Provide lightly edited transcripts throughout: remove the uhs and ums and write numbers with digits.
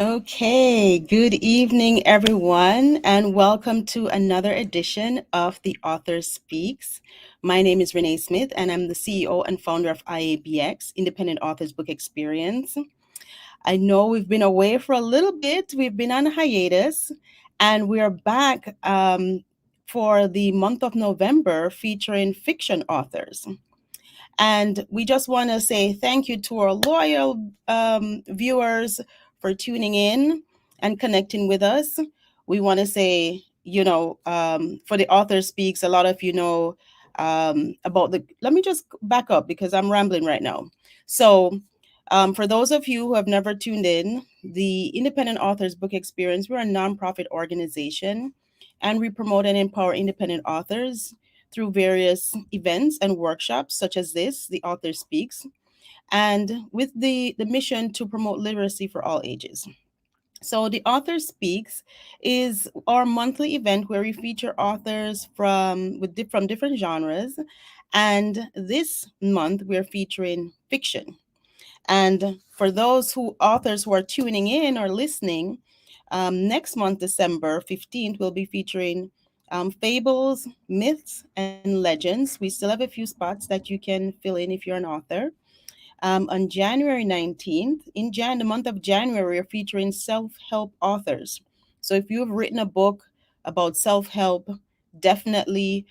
Okay, good evening, everyone, and welcome to another edition of The Author Speaks. My name is Renee Smith, and I'm the CEO and founder of IABX, Independent Authors Book Experience. I know we've been away for a little bit, we've been on hiatus, and we are back for the month of November featuring fiction authors. And we just want to say thank you to our loyal viewers for tuning in and connecting with us. We want to say, for the author speaks, a lot of you know about the. Let me just back up because I'm rambling right now. So, for those of you who have never tuned in, the Independent Authors Book Experience, we're a nonprofit organization and we promote and empower independent authors through various events and workshops such as this, The Author Speaks, and with the mission to promote literacy for all ages. So, The Author Speaks is our monthly event where we feature authors from different genres. And this month, we're featuring fiction. And for those who authors who are tuning in or listening, next month, December 15th, we'll be featuring fables, myths, and legends. We still have a few spots that you can fill in if you're an author. On January 19th, the month of January, we're featuring self-help authors. So if you've written a book about self-help, definitely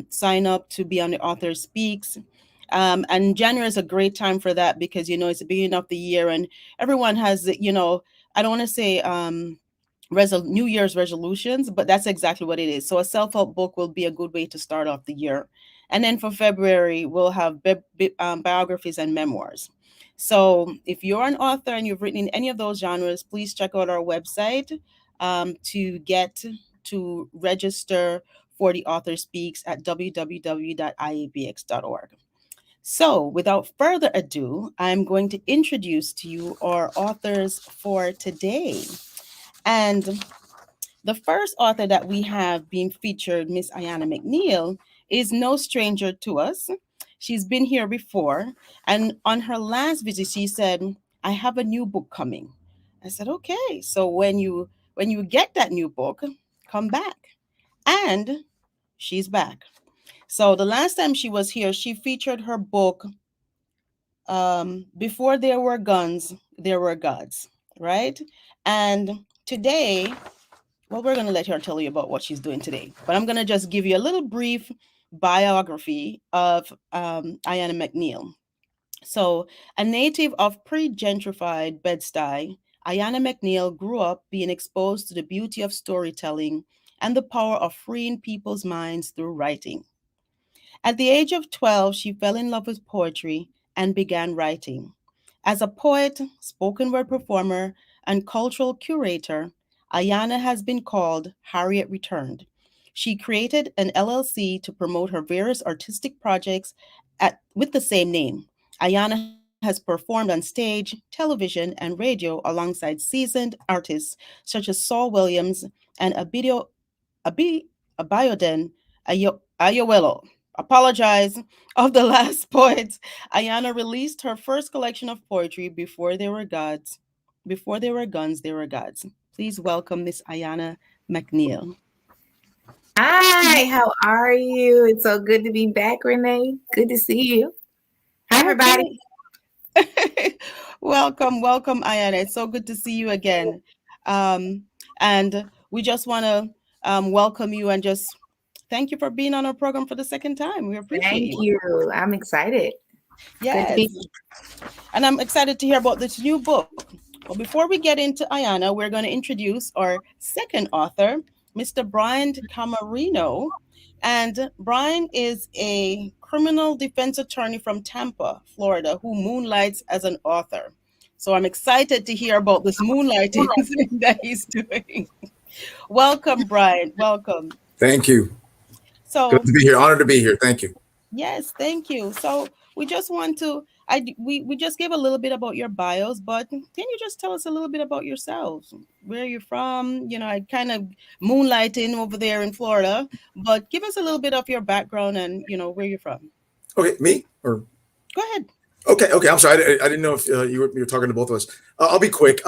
sign up to be on the Author Speaks. And January is a great time for that because, it's the beginning of the year and everyone has, I don't want to say New Year's resolutions, but that's exactly what it is. So a self-help book will be a good way to start off the year. And then for February, we'll have biographies and memoirs. So if you're an author and you've written in any of those genres, please check out our website to register for the Author Speaks at www.iabx.org. So, without further ado, I'm going to introduce to you our authors for today. And the first author that we have being featured, Miss Ayanna Mcneil, is no stranger to us. She's been here before, and on her last visit, she said, "I have a new book coming." I said, "Okay, so when you get that new book, come back." And she's back. So the last time she was here, she featured her book, "Before There Were Guns, There Were Gods," right? And today, well, we're going to let her tell you about what she's doing today. But I'm going to just give you a little brief biography of Ayanna Mcneil. So, a native of pre gentrified Bed-Stuy, Ayanna Mcneil grew up being exposed to the beauty of storytelling and the power of freeing people's minds through writing. At the age of 12, she fell in love with poetry and began writing. As a poet, spoken word performer, and cultural curator, Ayanna has been called Harriet Returned. She created an LLC to promote her various artistic projects with the same name. Ayanna has performed on stage, television, and radio alongside seasoned artists such as Saul Williams and Abi, Abiodun Ayowelo. Apologize of the last poet. Ayanna released her first collection of poetry, Before There Were Gods. Before There Were Guns, There Were Gods. Please welcome Miss Ayanna Mcneil. Hi, how are you? It's so good to be back, Renee. Good to see you. Hi, everybody. Okay. Welcome, Ayanna. It's so good to see you again. Um, and we just want to welcome you and just thank you for being on our program for the second time. We appreciate Thank you. you. I'm excited. Good to Yes. be And I'm excited to hear about this new book. Well, before we get into Ayanna, we're going to introduce our second author, Mr. Bryant Camarino. And Brian is a criminal defense attorney from Tampa, Florida, who moonlights as an author. So I'm excited to hear about this moonlighting thing that he's doing. Welcome, Brian. Welcome. Thank you. Good So to be here. Honored to be here. Thank you. yes, thank you. So we just want to, we just gave a little bit about your bios, but can you just tell us a little bit about yourselves? Where you're from? I kind of moonlighting over there in Florida, but give us a little bit of your background and where you're from. Okay, me or Go ahead. okay. I'm sorry. I didn't know if you were talking to both of us. I'll be quick.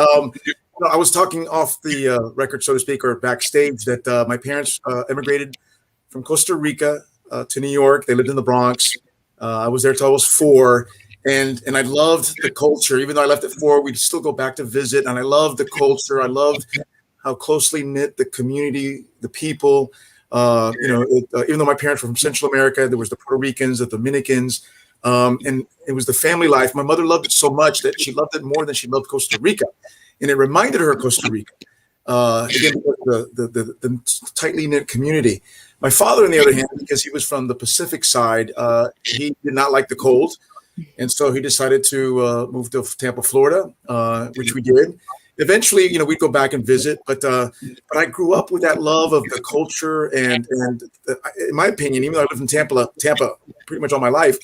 I was talking off the record, so to speak, or backstage, that my parents immigrated from Costa Rica to New York. They lived in the Bronx. I was there till I was 4. And I loved the culture. Even though I left at 4, we'd still go back to visit. And I loved the culture. I loved how closely knit the community, the people. Even though my parents were from Central America, there was the Puerto Ricans, the Dominicans, and it was the family life. My mother loved it so much that she loved it more than she loved Costa Rica, and it reminded her of Costa Rica. Again, the tightly knit community. My father, on the other hand, because he was from the Pacific side, he did not like the cold, and so he decided to move to Tampa, Florida, which we did. Eventually, we'd go back and visit, but I grew up with that love of the culture, and in my opinion, even though I lived in Tampa pretty much all my life,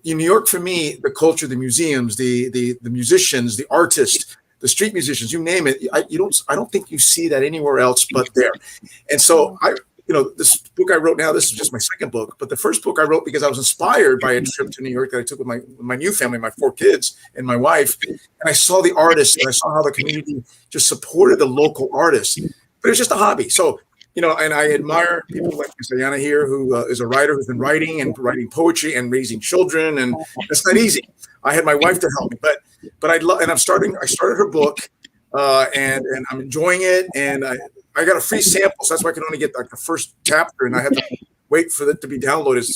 in New York, for me, the culture, the museums, the musicians, the artists, the street musicians, you name it, I don't think you see that anywhere else but there. And so this book I wrote now, this is just my second book, but the first book I wrote because I was inspired by a trip to New York that I took with my new family, my 4 kids and my wife. And I saw the artists, and I saw how the community just supported the local artists, but it's just a hobby. So, and I admire people like Miss Ayanna here, who is a writer who's been writing poetry and raising children. And it's not easy. I had my wife to help me, but I started her book, and I'm enjoying it. And I got a free sample, so that's why I can only get like the first chapter, and I have to wait for it to be downloaded.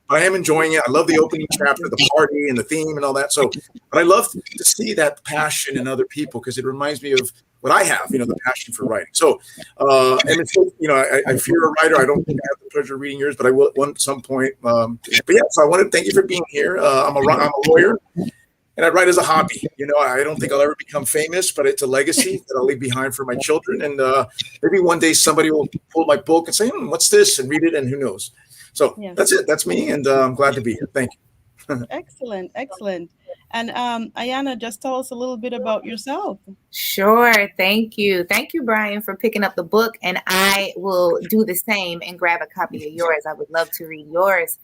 But I am enjoying it. I love the opening chapter, the party and the theme and all that. So, but I love to see that passion in other people, because it reminds me of what I have, the passion for writing. So, and it's, if you're a writer, I don't think I have the pleasure of reading yours, but I will at some point. But yeah, so I want to thank you for being here. I'm a lawyer. And I write as a hobby. I don't think I'll ever become famous, but it's a legacy that I'll leave behind for my children. And maybe one day somebody will pull my book and say, what's this? And read it, and who knows? So That's it. That's me. And I'm glad to be here. Thank you. Excellent. And Ayanna, just tell us a little bit about yourself. Sure. Thank you. Thank you, Brian, for picking up the book. And I will do the same and grab a copy of yours. I would love to read yours.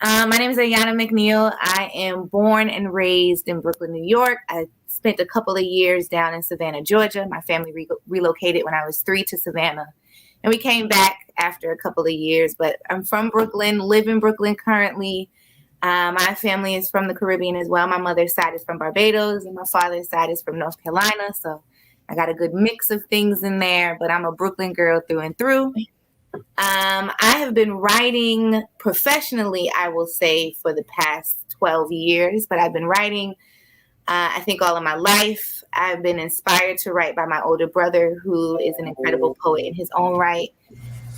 My name is Ayanna Mcneil. I am born and raised in Brooklyn, New York. I spent a couple of years down in Savannah, Georgia. My family relocated when I was 3 to Savannah, and we came back after a couple of years. But I'm from Brooklyn, live in Brooklyn currently. My family is from the Caribbean as well. My mother's side is from Barbados, and my father's side is from North Carolina. So I got a good mix of things in there, but I'm a Brooklyn girl through and through. I have been writing professionally, I will say, for the past 12 years, but I've been writing, I think, all of my life. I've been inspired to write by my older brother, who is an incredible poet in his own right.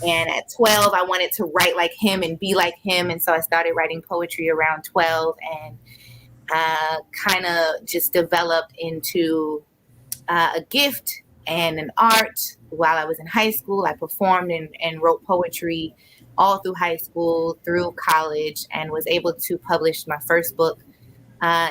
And at 12, I wanted to write like him and be like him. And so I started writing poetry around 12, and kind of just developed into a gift and an art. While I was in high school, I performed and wrote poetry all through high school, through college, and was able to publish my first book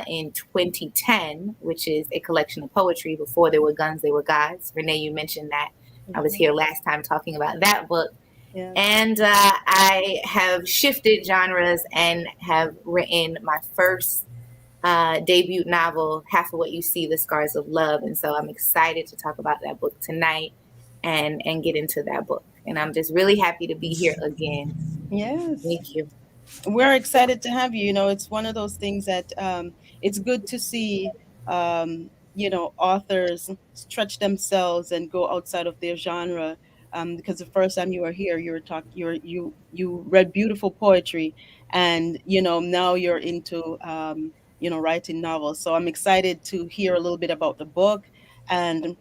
in 2010, which is a collection of poetry. Before there were guns, there were gods. Renee, you mentioned that. I was here last time talking about that book. Yeah. And I have shifted genres and have written my first debut novel, Half of What You See, The Scars of Love. And so I'm excited to talk about that book tonight and get into that book. And I'm just really happy to be here again. Yes. Thank you. We're excited to have you. It's one of those things that it's good to see, authors stretch themselves and go outside of their genre. Because the first time you were here, you read beautiful poetry, and now you're into writing novels. So I'm excited to hear a little bit about the book, and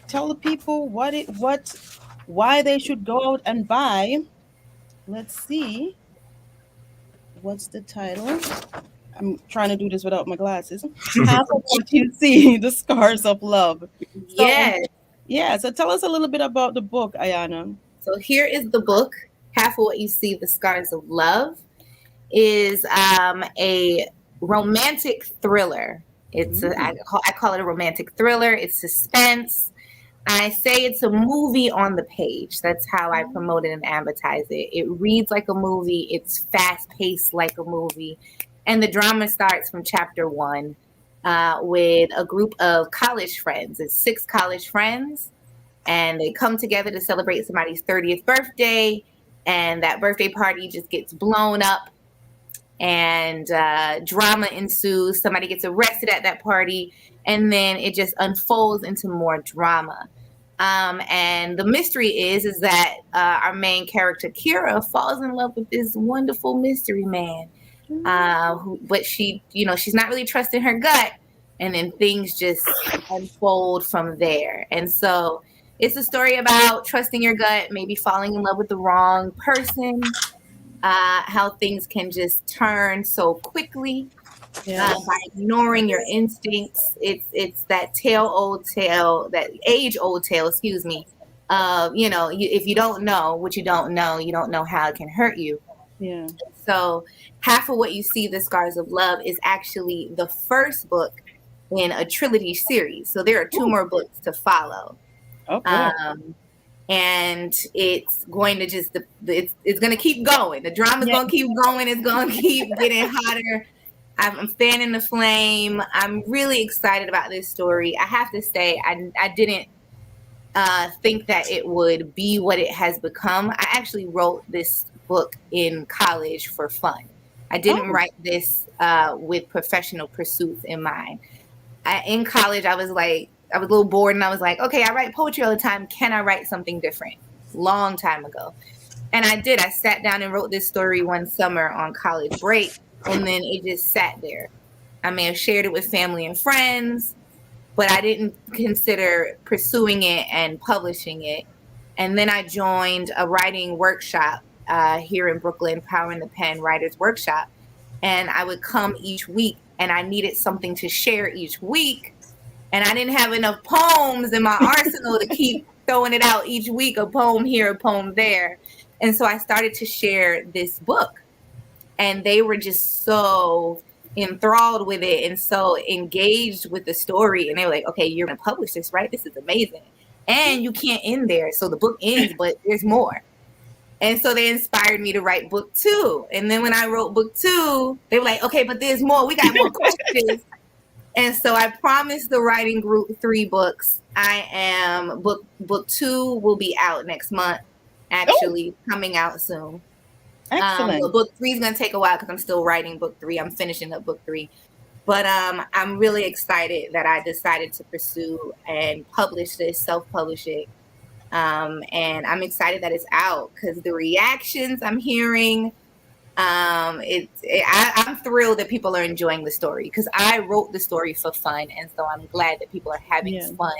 tell the people why they should go out and buy. Let's see, what's the title? I'm trying to do this without my glasses. Half of What You See, The Scars of Love. Yes. Yeah, so tell us a little bit about the book, Ayanna. So here is the book. Half of What You See, The Scars of Love is a romantic thriller. It's I call it a romantic thriller. It's suspense. I say it's a movie on the page. That's how I promote it and advertise it. It reads like a movie. It's fast-paced like a movie. And the drama starts from chapter 1. with a group of college friends. It's 6 college friends, and they come together to celebrate somebody's 30th birthday, and that birthday party just gets blown up, and drama ensues. Somebody gets arrested at that party, and then it just unfolds into more drama. And the mystery is that our main character Kira falls in love with this wonderful mystery man, but she's not really trusting her gut, and then things just unfold from there. And so it's a story about trusting your gut, maybe falling in love with the wrong person, how things can just turn so quickly by ignoring your instincts. It's that age old tale, excuse me. If you don't know what you don't know how it can hurt you. Yeah. So half of what you see, The Scars of Love, is actually the first book in a trilogy series. So there are 2 more books to follow. Okay. And it's going to it's going to keep going. The drama's going to keep going. It's going to keep getting hotter. I'm fanning the flame. I'm really excited about this story. I have to say, I didn't think that it would be what it has become. I actually wrote this book in college for fun. I didn't write this with professional pursuits in mind. In college, I was a little bored, and I was like, okay, I write poetry all the time. Can I write something different? Long time ago. And I did. I sat down and wrote this story one summer on college break, and then it just sat there. I may have shared it with family and friends, but I didn't consider pursuing it and publishing it. And then I joined a writing workshop here in Brooklyn, Power in the Pen Writers Workshop. And I would come each week, and I needed something to share each week. And I didn't have enough poems in my arsenal to keep throwing it out each week, a poem here, a poem there. And so I started to share this book. And they were just so enthralled with it and so engaged with the story. And they were like, okay, you're going to publish this, right? This is amazing. And you can't end there. So the book ends, but there's more. And so they inspired me to write book 2. And then when I wrote book 2, they were like, okay, but there's more. We got more questions. And so I promised the writing group 3 books. I am book 2 will be out next month, actually coming out soon. Excellent. But book 3 is going to take a while because I'm still writing book 3. I'm finishing up book 3. But I'm really excited that I decided to pursue and publish this, self-publish it. And I'm excited that it's out because the reactions I'm hearing, I'm thrilled that people are enjoying the story because I wrote the story for fun. And so I'm glad that people are having fun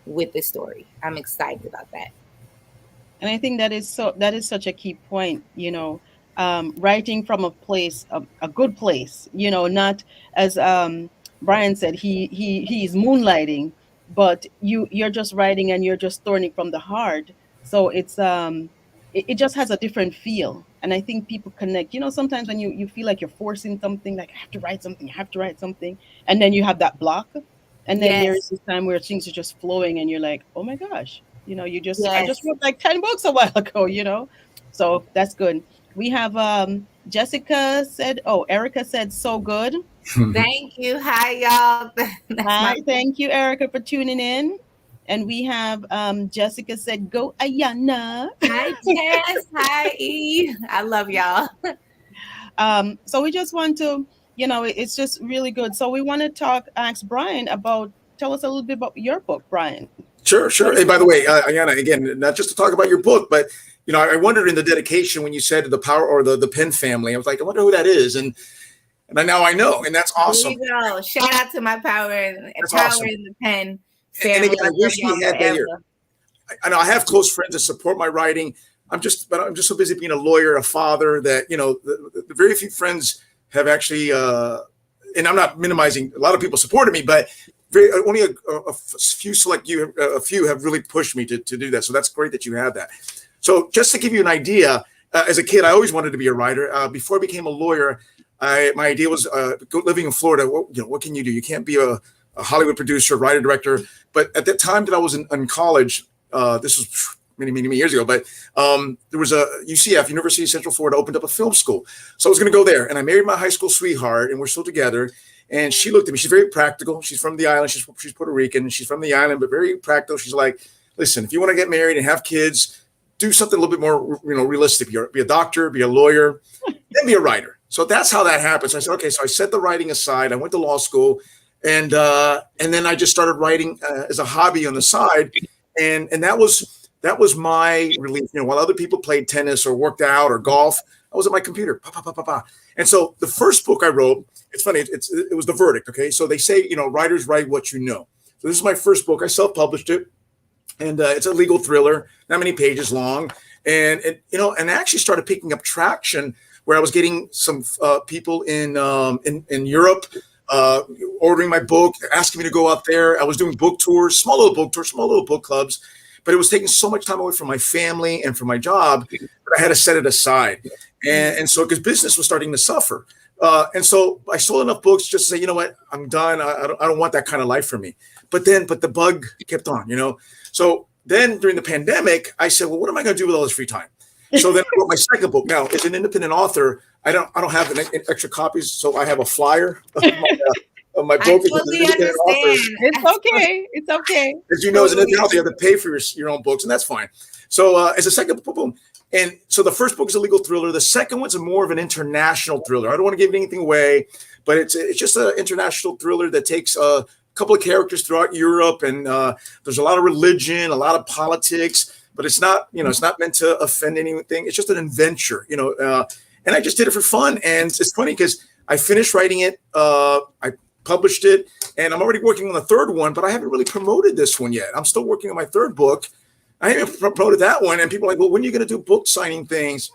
with the story. I'm excited about that. And I think that is such a key point, writing from a place, a good place, not as Brian said, he's moonlighting, but you're just writing and you're just throwing it from the heart. So it's it just has a different feel. And I think people connect, sometimes when you feel like you're forcing something, like I have to write something, and then you have that block. And then there's this time where things are just flowing and you're like, oh my gosh, I just wrote like 10 books a while ago, so that's good. We have Erica said so good. Thank you. Hi, y'all. Hi, thank you, Erica, for tuning in. And we have Jessica said, go Ayanna. Hi, Jess. Hi, E. I love y'all. So we just want to, it's just really good. So we want to ask Brian tell us a little bit about your book, Brian. Sure. Hey, by the way, Ayanna, again, not just to talk about your book, but, I wondered in the dedication when you said the power or the Penn family, I was like, I wonder who that is. And now I know, and that's awesome. There you go. Shout out to my power in the Penn family. And again, I wish we had that here. I know I have close friends that support my writing. I'm just so busy being a lawyer, a father that, the very few friends have actually, and I'm not minimizing, a lot of people supported me, but only a few have really pushed me to do that. So that's great that you have that. So just to give you an idea, as a kid, I always wanted to be a writer. Before I became a lawyer, my idea was living in Florida. What can you do? You can't be a Hollywood producer, writer, director. But at that time that I was in college, this was many years ago, but there was a UCF, University of Central Florida, opened up a film school. So I was going to go there, and I married my high school sweetheart, and we're still together. And she looked at me. She's very practical. She's from the island. She's Puerto Rican. She's from the island, but very practical. She's like, listen, if you want to get married and have kids, do something a little bit more, realistic. Be a doctor, be a lawyer, then be a writer. So that's how that happened. So I said, okay. So I set the writing aside. I went to law school, and then I just started writing as a hobby on the side, and that was my relief. While other people played tennis or worked out or golf, I was at my computer. And so the first book I wrote, it's funny, it was The Verdict. Okay, so they say writers write what you know. So this is my first book. I self-published it, and it's a legal thriller, not many pages long, and I actually started picking up traction where I was getting some people in Europe ordering my book, asking me to go out there. I was doing book tours, small little book clubs, but it was taking so much time away from my family and from my job that I had to set it aside. And so because business was starting to suffer. And so I sold enough books just to say, you know what, I'm done. I don't want that kind of life for me. But the bug kept on, So then during the pandemic, I said, well, what am I going to do with all this free time? So then I wrote my second book. Now, as an independent author, I don't have an extra copies, so I have a flyer of my book. I totally understand. It's okay. As you know, as an independent author, you have to pay for your own books, and that's fine. So as a second boom. And so the first book is a legal thriller. The second one's more of an international thriller. I don't want to give anything away, but it's just an international thriller that takes a couple of characters throughout Europe, and there's a lot of religion, a lot of politics, but it's not, it's not meant to offend anything. It's just an adventure, and I just did it for fun. And it's funny because I finished writing it. I published it, and I'm already working on the third one, but I haven't really promoted this one yet. I'm still working on my third book. I haven't promoted that one, and people are like, well, when are you going to do book signing things?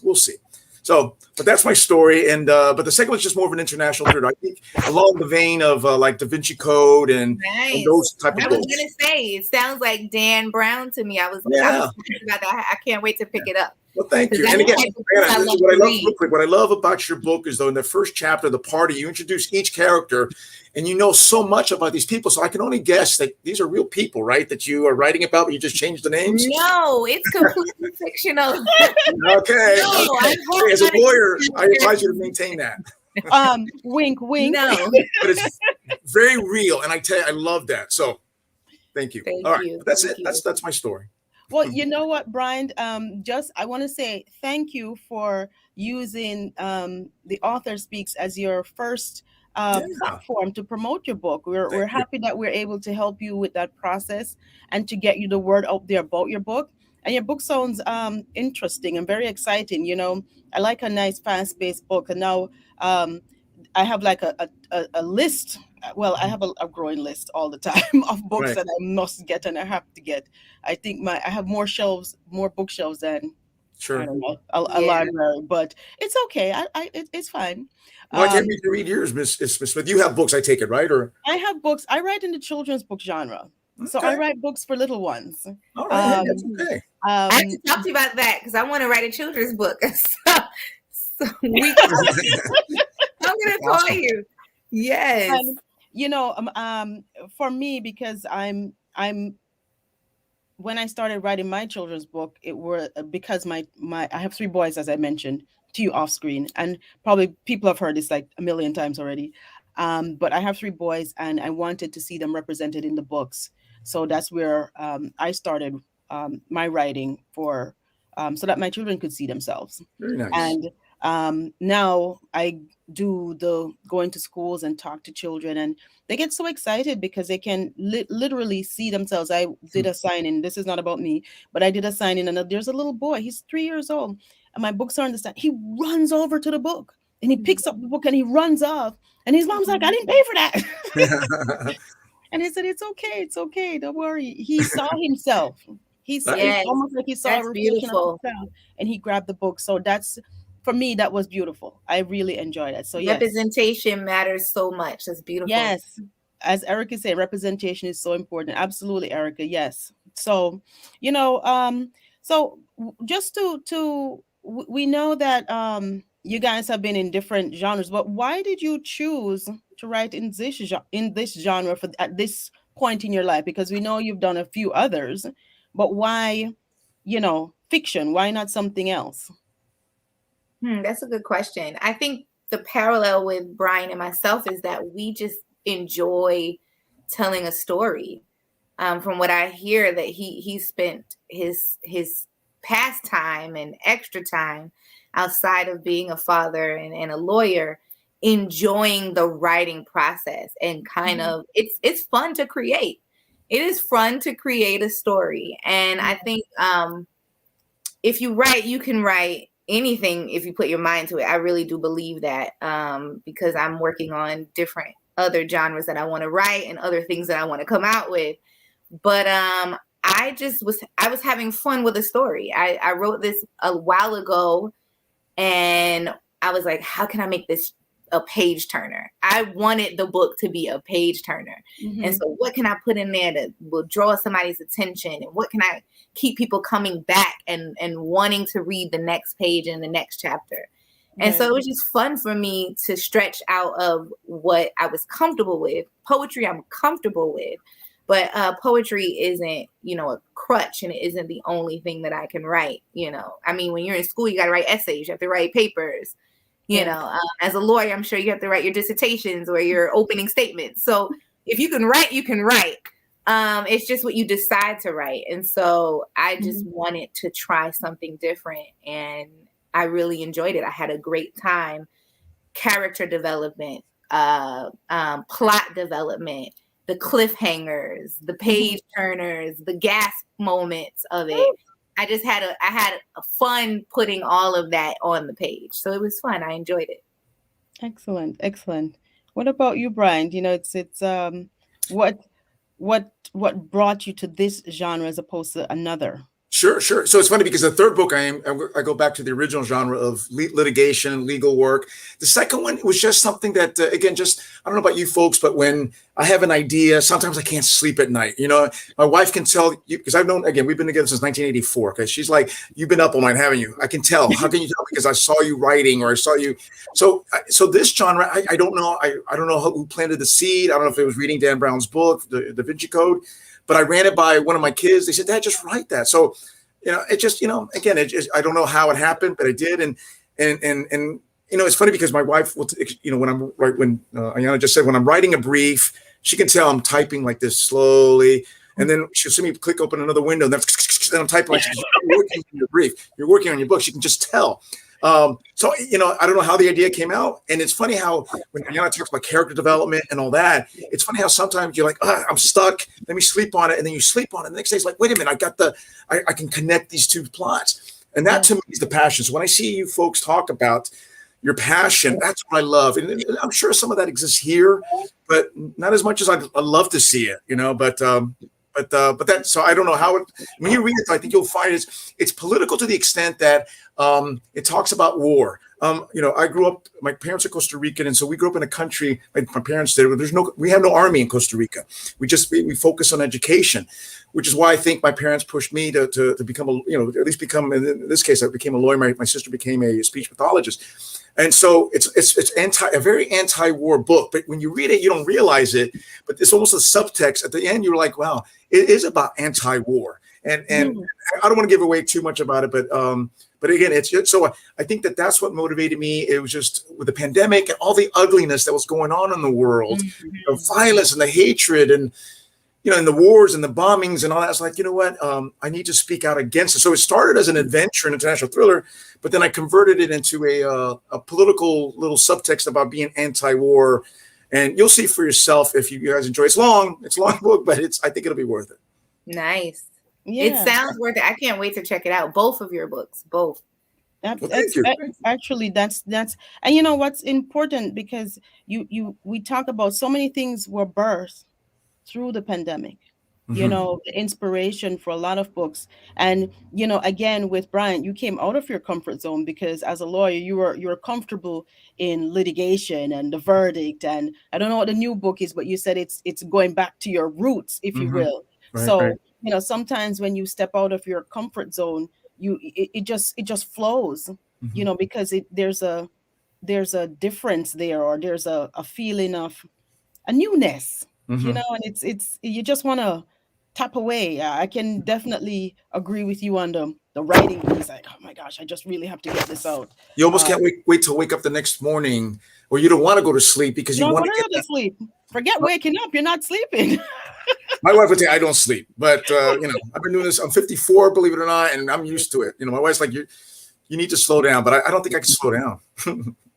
We'll see. So, but that's my story. And but the second one's just more of an international thriller. I think along the vein of like Da Vinci Code and those type of books. I was going to say, it sounds like Dan Brown to me. I was thinking about that. I can't wait to pick it up. Well, thank you. And again, what I love about your book is, though, in the first chapter, The Party, you introduce each character, and you know so much about these people. So I can only guess that these are real people, right? That you are writing about, but you just changed the names. No, it's completely fictional. Okay. No, as a lawyer, I advise you to maintain that. Wink, wink. No, but it's very real, and I tell you, I love that. So, thank you. All right, that's it. That's my story. Well, you know what, Brian? I want to say thank you for using the Author Speaks as your first platform to promote your book. We're happy that we're able to help you with that process and to get you the word out there about your book. And your book sounds interesting and very exciting. I like a nice, fast-paced book. And now I have like a list. Well, I have a growing list all the time of books that I must get and I have to get. I think I have more bookshelves than I don't know, a library, but it's okay. It's fine. Well, I can't wait to read yours, Miss Smith. You have books, I take it, right? Or I have books. I write in the children's book genre. Okay. So I write books for little ones. All right, that's okay. I have to talk to you about that because I want to write a children's book. so I'm going to call you. Yes. For me, because I'm when I started writing my children's book, it were because I have 3 boys, as I mentioned to you off screen, and probably people have heard this like a million times already. But I have 3 boys, and I wanted to see them represented in the books. So that's where I started my writing for so that my children could see themselves. Very nice. And now I do the going to schools and talk to children, and they get so excited because they can literally see themselves. I did a signing. This is not about me, but I did a signing, and there's a little boy. He's 3 years old, and my books are on the stand. He runs over to the book, and he picks up the book, and he runs off. And his mom's like, "I didn't pay for that." And he said, "It's okay, don't worry." He saw himself. It's almost like he saw a reflection of himself, and he grabbed the book. So that's, for me, that was beautiful. I really enjoyed it. So representation matters so much. That's beautiful. Yes. As Erica said, representation is so important. Absolutely, Erica. Yes. So, so just we know that you guys have been in different genres, but why did you choose to write in this genre at this point in your life? Because we know you've done a few others, but why, fiction? Why not something else? That's a good question. I think the parallel with Brian and myself is that we just enjoy telling a story. From what I hear, that he spent his pastime and extra time outside of being a father and a lawyer, enjoying the writing process, and kind of it's fun to create. It is fun to create a story, and I think if you write, you can write anything if you put your mind to it. I really do believe that, because I'm working on different other genres that I want to write and other things that I want to come out with. But I was having fun with a story. I wrote this a while ago, and I was like, how can I make this a page turner? I wanted the book to be a page turner. And so what can I put in there that will draw somebody's attention? And what can I keep people coming back and wanting to read the next page and the next chapter? And so it was just fun for me to stretch out of what I was comfortable with. Poetry I'm comfortable with, but poetry isn't, a crutch, and it isn't the only thing that I can write. I mean, when you're in school, you got to write essays, you have to write papers. As a lawyer, I'm sure you have to write your dissertations or your opening statements. So if you can write, you can write. It's just what you decide to write. And so I just wanted to try something different, and I really enjoyed it. I had a great time. Character development, plot development, the cliffhangers, the page turners, the gasp moments of it. I had a fun putting all of that on the page. So it was fun. I enjoyed it. Excellent. What about you, Brian? It's what brought you to this genre as opposed to another? Sure. So it's funny because the third book I go back to the original genre of litigation, legal work. The second one was just something that, again, I don't know about you folks, but when I have an idea, sometimes I can't sleep at night. My wife can tell you, because we've been together since 1984. Okay, she's like, you've been up all night, haven't you? I can tell. How can you tell? Because I saw you writing, or I saw you. So this genre, I don't know. I don't know who planted the seed. I don't know if it was reading Dan Brown's book, The Da Vinci Code. But I ran it by one of my kids. They said, Dad, just write that. So, it just, again, I don't know how it happened, but I did. And it's funny because my wife will, when Ayanna just said, when I'm writing a brief, she can tell I'm typing like this slowly. And then she'll see me click open another window, and then I'm typing like, you're working on your brief. You're working on your book. She can just tell. So, I don't know how the idea came out. And it's funny how when Ayanna talks about character development and all that, it's funny how sometimes you're like, I'm stuck. Let me sleep on it. And then you sleep on it. And the next day it's like, wait a minute, I can connect these two plots. And that to me is the passion. So when I see you folks talk about your passion, that's what I love. And I'm sure some of that exists here, but not as much as I'd love to see it, but that, so I don't know how when you read it, I think you'll find it's political to the extent that it talks about war. I grew up, my parents are Costa Rican, and so we grew up in a country, like my parents did, where we have no army in Costa Rica. We focus on education, which is why I think my parents pushed me to become at least become, in this case, I became a lawyer. My sister became a speech pathologist. And so it's a very anti-war book, but when you read it, you don't realize it, but it's almost a subtext. At the end, you're like, wow, it is about anti-war. And I don't want to give away too much about it, but again, so I think that's what motivated me. It was just with the pandemic and all the ugliness that was going on in the world, the violence and the hatred and, and the wars and the bombings and all that. I was like, you know what? I need to speak out against it. So it started as an adventure, an international thriller, but then I converted it into a political little subtext about being anti-war. And you'll see for yourself if you guys enjoy it. It's a long book, but I think it'll be worth it. Nice. Yeah. It sounds worth it. I can't wait to check it out. Both of your books, both. Actually, that's and what's important, because we talk about so many things were birthed through the pandemic. The inspiration for a lot of books. And again, with Brian, you came out of your comfort zone, because as a lawyer you were comfortable in litigation and the verdict, and I don't know what the new book is, but you said it's going back to your roots, if you will. Right, so right. Sometimes when you step out of your comfort zone, it just flows, because there's a difference there, or there's a feeling of a newness, and it's you just want to tap away. I can definitely agree with you on the writing piece. Like, oh my gosh, I just really have to get this out. You almost can't wait to wake up the next morning, or you don't want to go to sleep because You you don't want want to get to go to that. sleep. Forget waking up. You're not sleeping. My wife would say I don't sleep, but I've been doing this. I'm 54, believe it or not, and I'm used to it. My wife's like, you need to slow down, but I don't think I can slow down.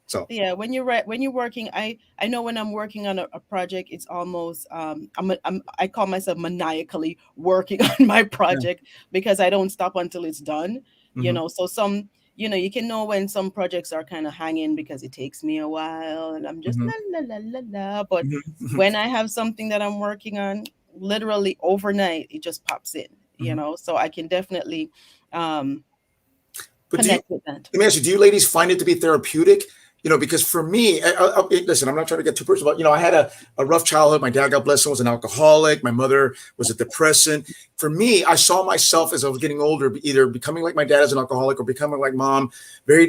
So Yeah, when you're working, I know when I'm working on a project, it's almost I call myself maniacally working on my yeah. project because I don't stop until it's done. Mm-hmm. So some, you can know when some projects are kind of hanging because it takes me a while and I'm just Mm-hmm. la la la la la. But Mm-hmm. when I have something that I'm working on, literally overnight, it just pops in. Mm-hmm. So I can definitely um But connect with that. let me ask you, do you ladies find it to be therapeutic? Because for me, listen, I'm not trying to get too personal, but I had a rough childhood. My dad, God bless him, was an alcoholic. My mother was a depressant. For me, I saw myself as I was getting older, either becoming like my dad as an alcoholic or becoming like mom, very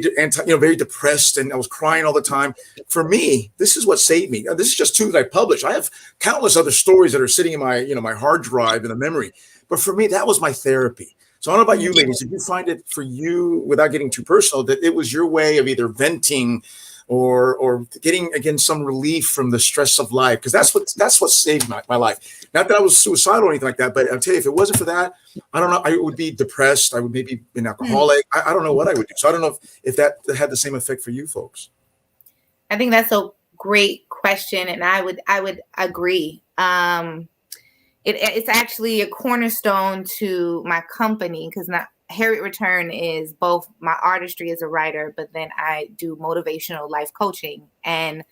depressed, and I was crying all the time. For me, this is what saved me. Now, this is just two that I published. I have countless other stories that are sitting in my hard drive in the memory. But for me, that was my therapy. So I don't know about you, ladies. Did you find it for you, without getting too personal, that it was your way of either venting or getting again some relief from the stress of life? Because that's what saved my life. Not that I was suicidal or anything like that, but I'll tell you, if it wasn't for that, I don't know. I would be depressed. I would maybe be an Hmm. alcoholic. I don't know what I would do. So I don't know if that had the same effect for you folks. I think that's a great question, and I would agree. It's actually a cornerstone to my company because Harriet Return is both my artistry as a writer, but then I do motivational life coaching, and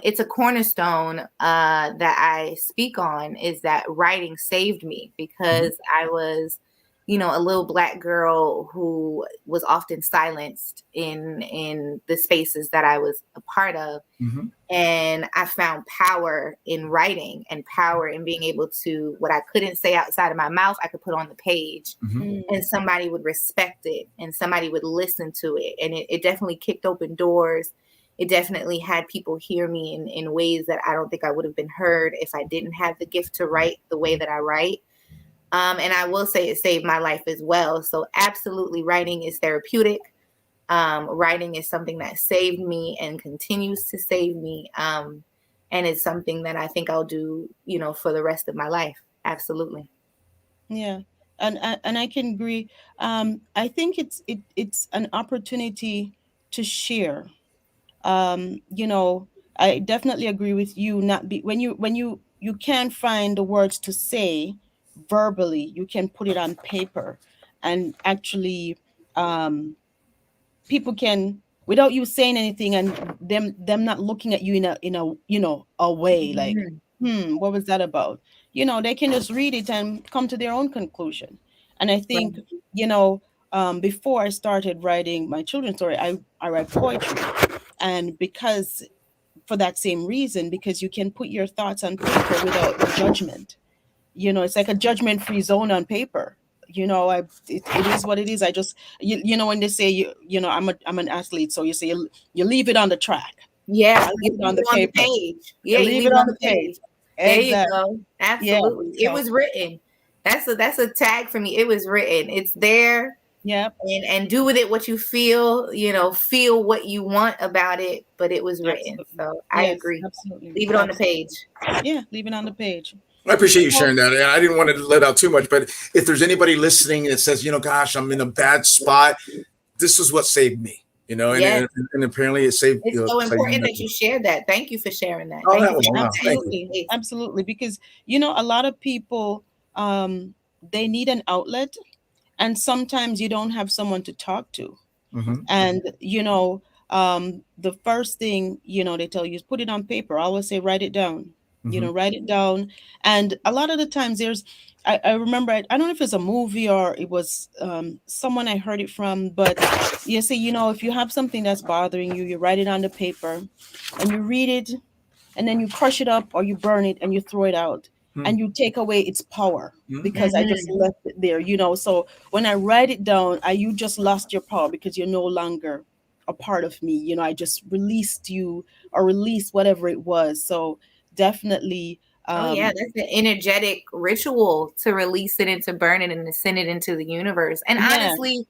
it's a cornerstone that I speak on, is that writing saved me because I was, a little Black girl who was often silenced in the spaces that I was a part of. Mm-hmm. And I found power in writing and power in being able to, what I couldn't say outside of my mouth, I could put on the page, Mm-hmm. and somebody would respect it and somebody would listen to it. And it definitely kicked open doors. It definitely had people hear me in ways that I don't think I would have been heard if I didn't have the gift to write the way that I write. And I will say it saved my life as well. So absolutely, writing is therapeutic. Writing is something that saved me and continues to save me. And it's something that I think I'll do, for the rest of my life. Absolutely. Yeah, and I can agree. I think it's an opportunity to share. You know, I definitely agree with you. Not be when you can't find the words to say verbally, you can put it on paper, and actually, um, people can without you saying anything and them not looking at you in a a way like, Mhm. what was that about? They can just read it and come to their own conclusion. And I think, Right. you know before I started writing my children's story, I write poetry. And because for that same reason, because you can put your thoughts on paper without judgment. It's like a judgment free zone on paper. It is what it is. I just, when they say, I'm an athlete, so you say you leave it on the track. Yeah, I you leave it leave on the it on the paper. page. I Yeah, you leave leave it it on on the the page. page. There you Exactly. go. Yeah. Absolutely. It So was written. That's a tag for me. It was written. It's there. yeah. And do with it what you feel, feel what you want about it, but it was written. Absolutely. So I Yes. agree. Absolutely. Leave it on the page. Absolutely. Yeah. Leave it on the page. I appreciate you So sharing that. And I didn't want to let out too much, but if there's anybody listening that says, gosh, I'm in a bad spot, this is what saved me. Yes. And apparently it saved It's so saved important you. that you share that. Thank you for sharing that. Oh, Thank that you was for wow. sharing that in Thank you. absolutely. space. Absolutely. Because a lot of people, they need an outlet, and sometimes you don't have someone to talk to. Mm-hmm. And the first thing they tell you is put it on paper. I always say write it down. Mm-hmm. Write it down. And a lot of the times I remember, I don't know if it's a movie or it was someone I heard it from, but you say, if you have something that's bothering you, you write it on the paper and you read it, and then you crush it up or you burn it and you throw it out, and you take away its power Mm-hmm. because I just Mhm. left it there. So when I write it down, you just lost your power because you're no longer a part of me. I just released you or released whatever it was. So definitely, Oh yeah, that's an energetic ritual to release it and to burn it and to send it into the universe. And Yeah. honestly,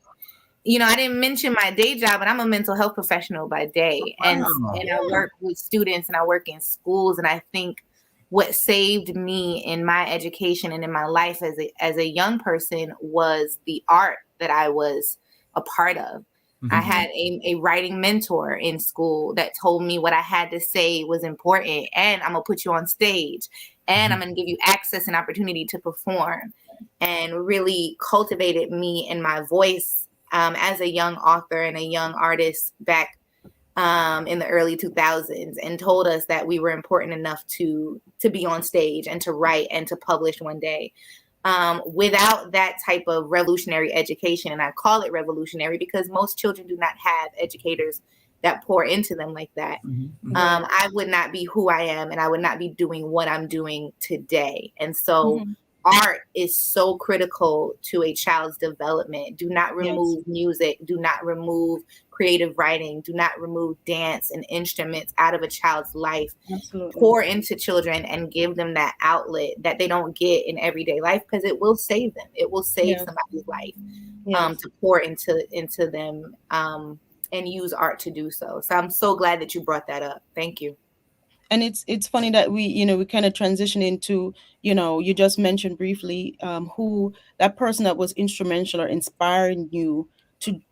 you know, I didn't mention my day job, but I'm a mental health professional by day, and Wow. I work with students and I work in schools. And I think what saved me in my education and in my life as a young person was the art that I was a part of. I had a writing mentor in school that told me what I had to say was important, and I'm gonna put you on stage, and I'm gonna give you access and opportunity to perform, and really cultivated me and my voice as a young author and a young artist back in the early 2000s, and told us that we were important enough to be on stage and to write and to publish one day. Without that type of revolutionary education, and I call it revolutionary because most children do not have educators that pour into them like that, I would not be who I am, and I would not be doing what I'm doing today. And so art is so critical to a child's development. Do not remove music, do not remove creative writing, do not remove dance and instruments out of a child's life. Absolutely. Pour into children and give them that outlet that they don't get in everyday life, because it will save them. It will save somebody's life to pour into them and use art to do so. So I'm so glad that you brought that up. Thank you. And it's funny that we kind of transition into, you just mentioned briefly who that person that was instrumental or inspiring you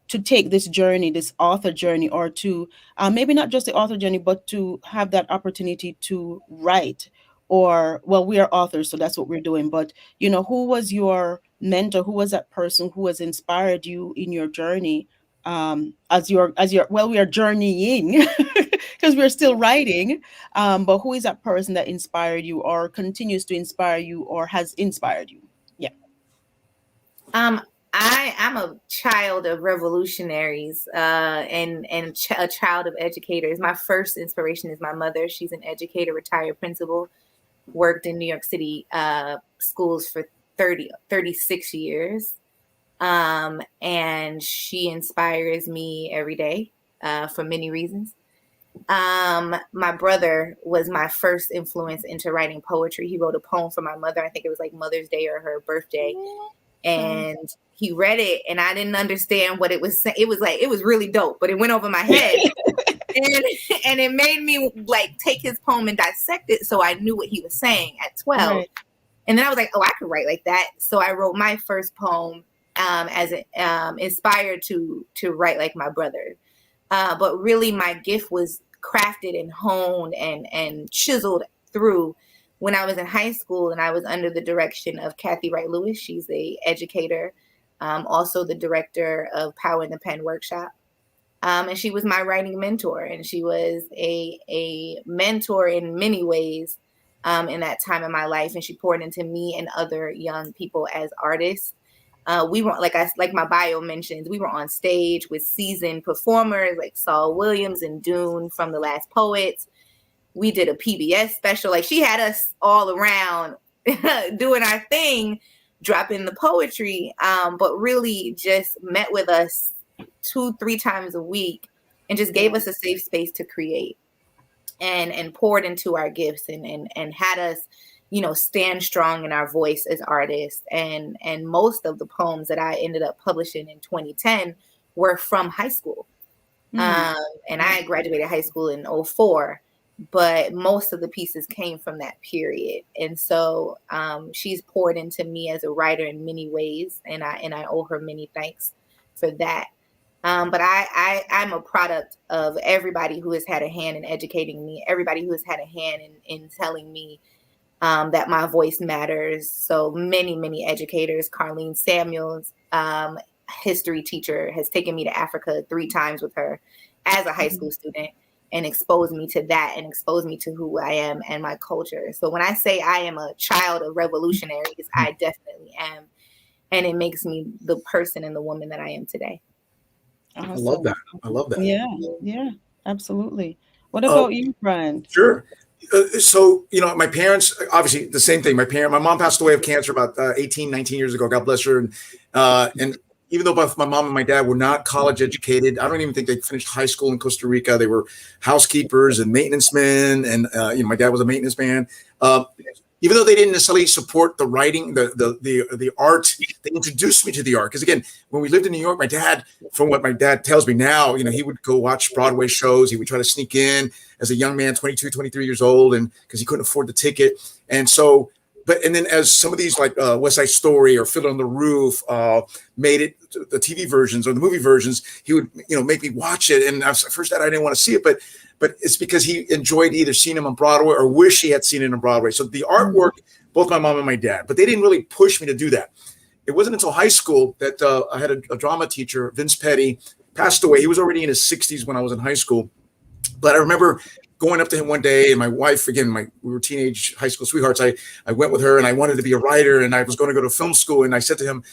to take this journey, this author journey, or to maybe not just the author journey, but to have that opportunity to write. Or, well, we are authors, so that's what we're doing. But who was your mentor? Who was that person who has inspired you in your journey? As your well, we are journeying because we're still writing. But who is that person that inspired you, or continues to inspire you, or has inspired you? Yeah. I'm a child of revolutionaries and a child of educators. My first inspiration is my mother. She's an educator, retired principal, worked in New York City schools for 36 years. And she inspires me every day for many reasons. My brother was my first influence into writing poetry. He wrote a poem for my mother. I think it was like Mother's Day or her birthday. And he read it, and I didn't understand what it was saying. It was really dope, but it went over my head. and it made me like take his poem and dissect it, so I knew what he was saying at 12. Right. And then I was like, oh, I could write like that. So I wrote my first poem as inspired to write like my brother. But really my gift was crafted and honed and chiseled through when I was in high school, and I was under the direction of Kathy Wright Lewis. She's a educator, also the director of Power in the Pen workshop. And she was my writing mentor, and she was a mentor in many ways in that time in my life. And she poured into me and other young people as artists. We were like my bio mentions, we were on stage with seasoned performers like Saul Williams and Dune from The Last Poets. We did a PBS special. Like, she had us all around doing our thing, dropping the poetry, but really just met with us 2-3 times a week and just gave us a safe space to create and poured into our gifts and had us, stand strong in our voice as artists. And most of the poems that I ended up publishing in 2010 were from high school. And I graduated high school in 2004, but most of the pieces came from that period. And so she's poured into me as a writer in many ways, and I owe her many thanks for that. But I'm a product of everybody who has had a hand in educating me, everybody who has had a hand in telling me that my voice matters. So many educators. Carlene Samuels, history teacher, has taken me to Africa 3 times with her as a high school student and exposed me to that and exposed me to who I am and my culture. So when I say I am a child of revolutionaries, I definitely am. And it makes me the person and the woman that I am today. Awesome. I love that. I love that. Yeah, absolutely. What about you, Brian? Sure. So, my parents, obviously the same thing. My mom passed away of cancer about 18, 19 years ago. God bless her. And even though both my mom and my dad were not college educated, I don't even think they finished high school in Costa Rica. They were housekeepers and maintenance men. And, my dad was a maintenance man. even though they didn't necessarily support the writing, the art, they introduced me to the art. Because again, when we lived in New York, my dad, from what my dad tells me now, he would go watch Broadway shows. He would try to sneak in as a young man, 22, 23 years old, and because he couldn't afford the ticket. And so, and then as some of these like West Side Story or Fiddler on the Roof made it, the TV versions or the movie versions, he would, make me watch it. And at first I didn't want to see it, but it's because he enjoyed either seeing him on Broadway or wish he had seen it on Broadway. So the artwork, both my mom and my dad, but they didn't really push me to do that. It wasn't until high school that I had a drama teacher, Vince Petty, passed away. He was already in his 60s when I was in high school. But I remember going up to him one day, and my wife, again, we were teenage high school sweethearts. I went with her, and I wanted to be a writer, and I was going to go to film school. And I said to him,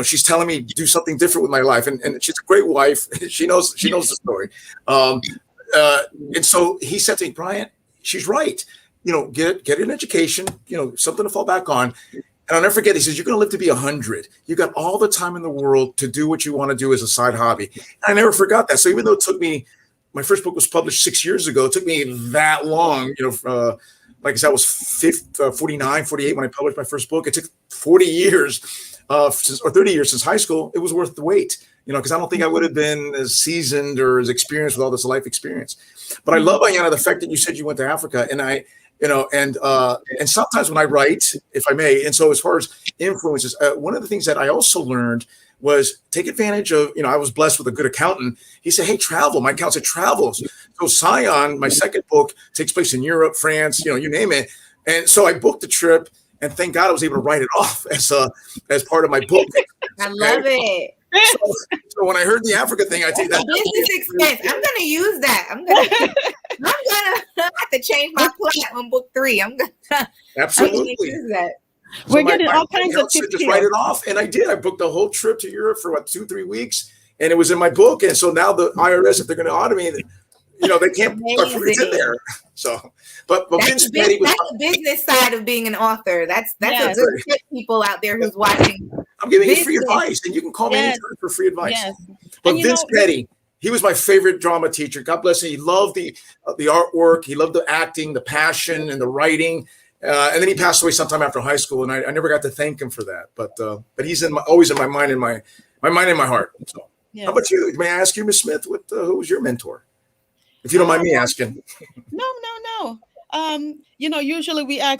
she's telling me to do something different with my life, and she's a great wife. She knows the story. And so he said to me, Bryant, she's right. Get an education, something to fall back on. And I'll never forget, he says, you're going to live to be 100. You got all the time in the world to do what you want to do as a side hobby. And I never forgot that. So even though it took me, my first book was published 6 years ago, it took me that long, like I said, I was 49, 48 when I published my first book. It took 40 years or 30 years since high school. It was worth the wait, because I don't think I would have been as seasoned or as experienced with all this life experience. But I love, Ayanna, the fact that you said you went to Africa, and and sometimes when I write, if I may, and so as far as influences, one of the things that I also learned was take advantage of, I was blessed with a good accountant. He said, hey, travel. My accountant said, travels. So Scion, my second book, takes place in Europe, France, you name it. And so I booked the trip, and thank God I was able to write it off as part of my book. I love it. So when I heard the Africa thing, I take that. Business expense. I'm gonna use that. I'm gonna have to change my plan on book 3. Absolutely use that. We're getting all kinds of tips. Just write it off, and I did. I booked the whole trip to Europe for 2-3 weeks, and it was in my book. And so now the IRS, if they're going to audit me, they can't put it in there. So, but Vince Petty was the business side of being an author. That's a good tip, people out there who's watching. I'm giving you free advice, and you can call me anytime for free advice. Yes. But Vince Petty, he was my favorite drama teacher. God bless him. He loved the artwork. He loved the acting, the passion, and the writing. And then he passed away sometime after high school, and I never got to thank him for that. But he's always in my mind, in my mind and my heart. So, How about you? May I ask you, Ms. Smith, who was your mentor? If you don't mind me asking. No. Usually I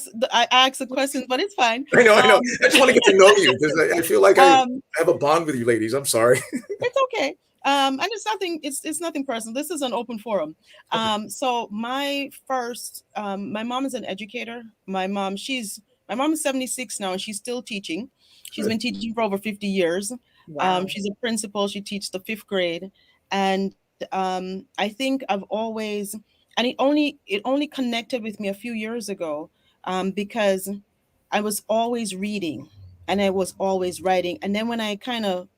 ask the questions, but it's fine. I know. I just want to get to know you because I feel like I have a bond with you ladies. I'm sorry. It's okay. And it's nothing personal. This is an open forum. So my mom is an educator. My mom is 76 now, and she's still teaching. She's been teaching for over 50 years. Wow. She's a principal. She teaches the 5th grade. And I think I've always, and it only connected with me a few years ago because I was always reading and I was always writing. And then when I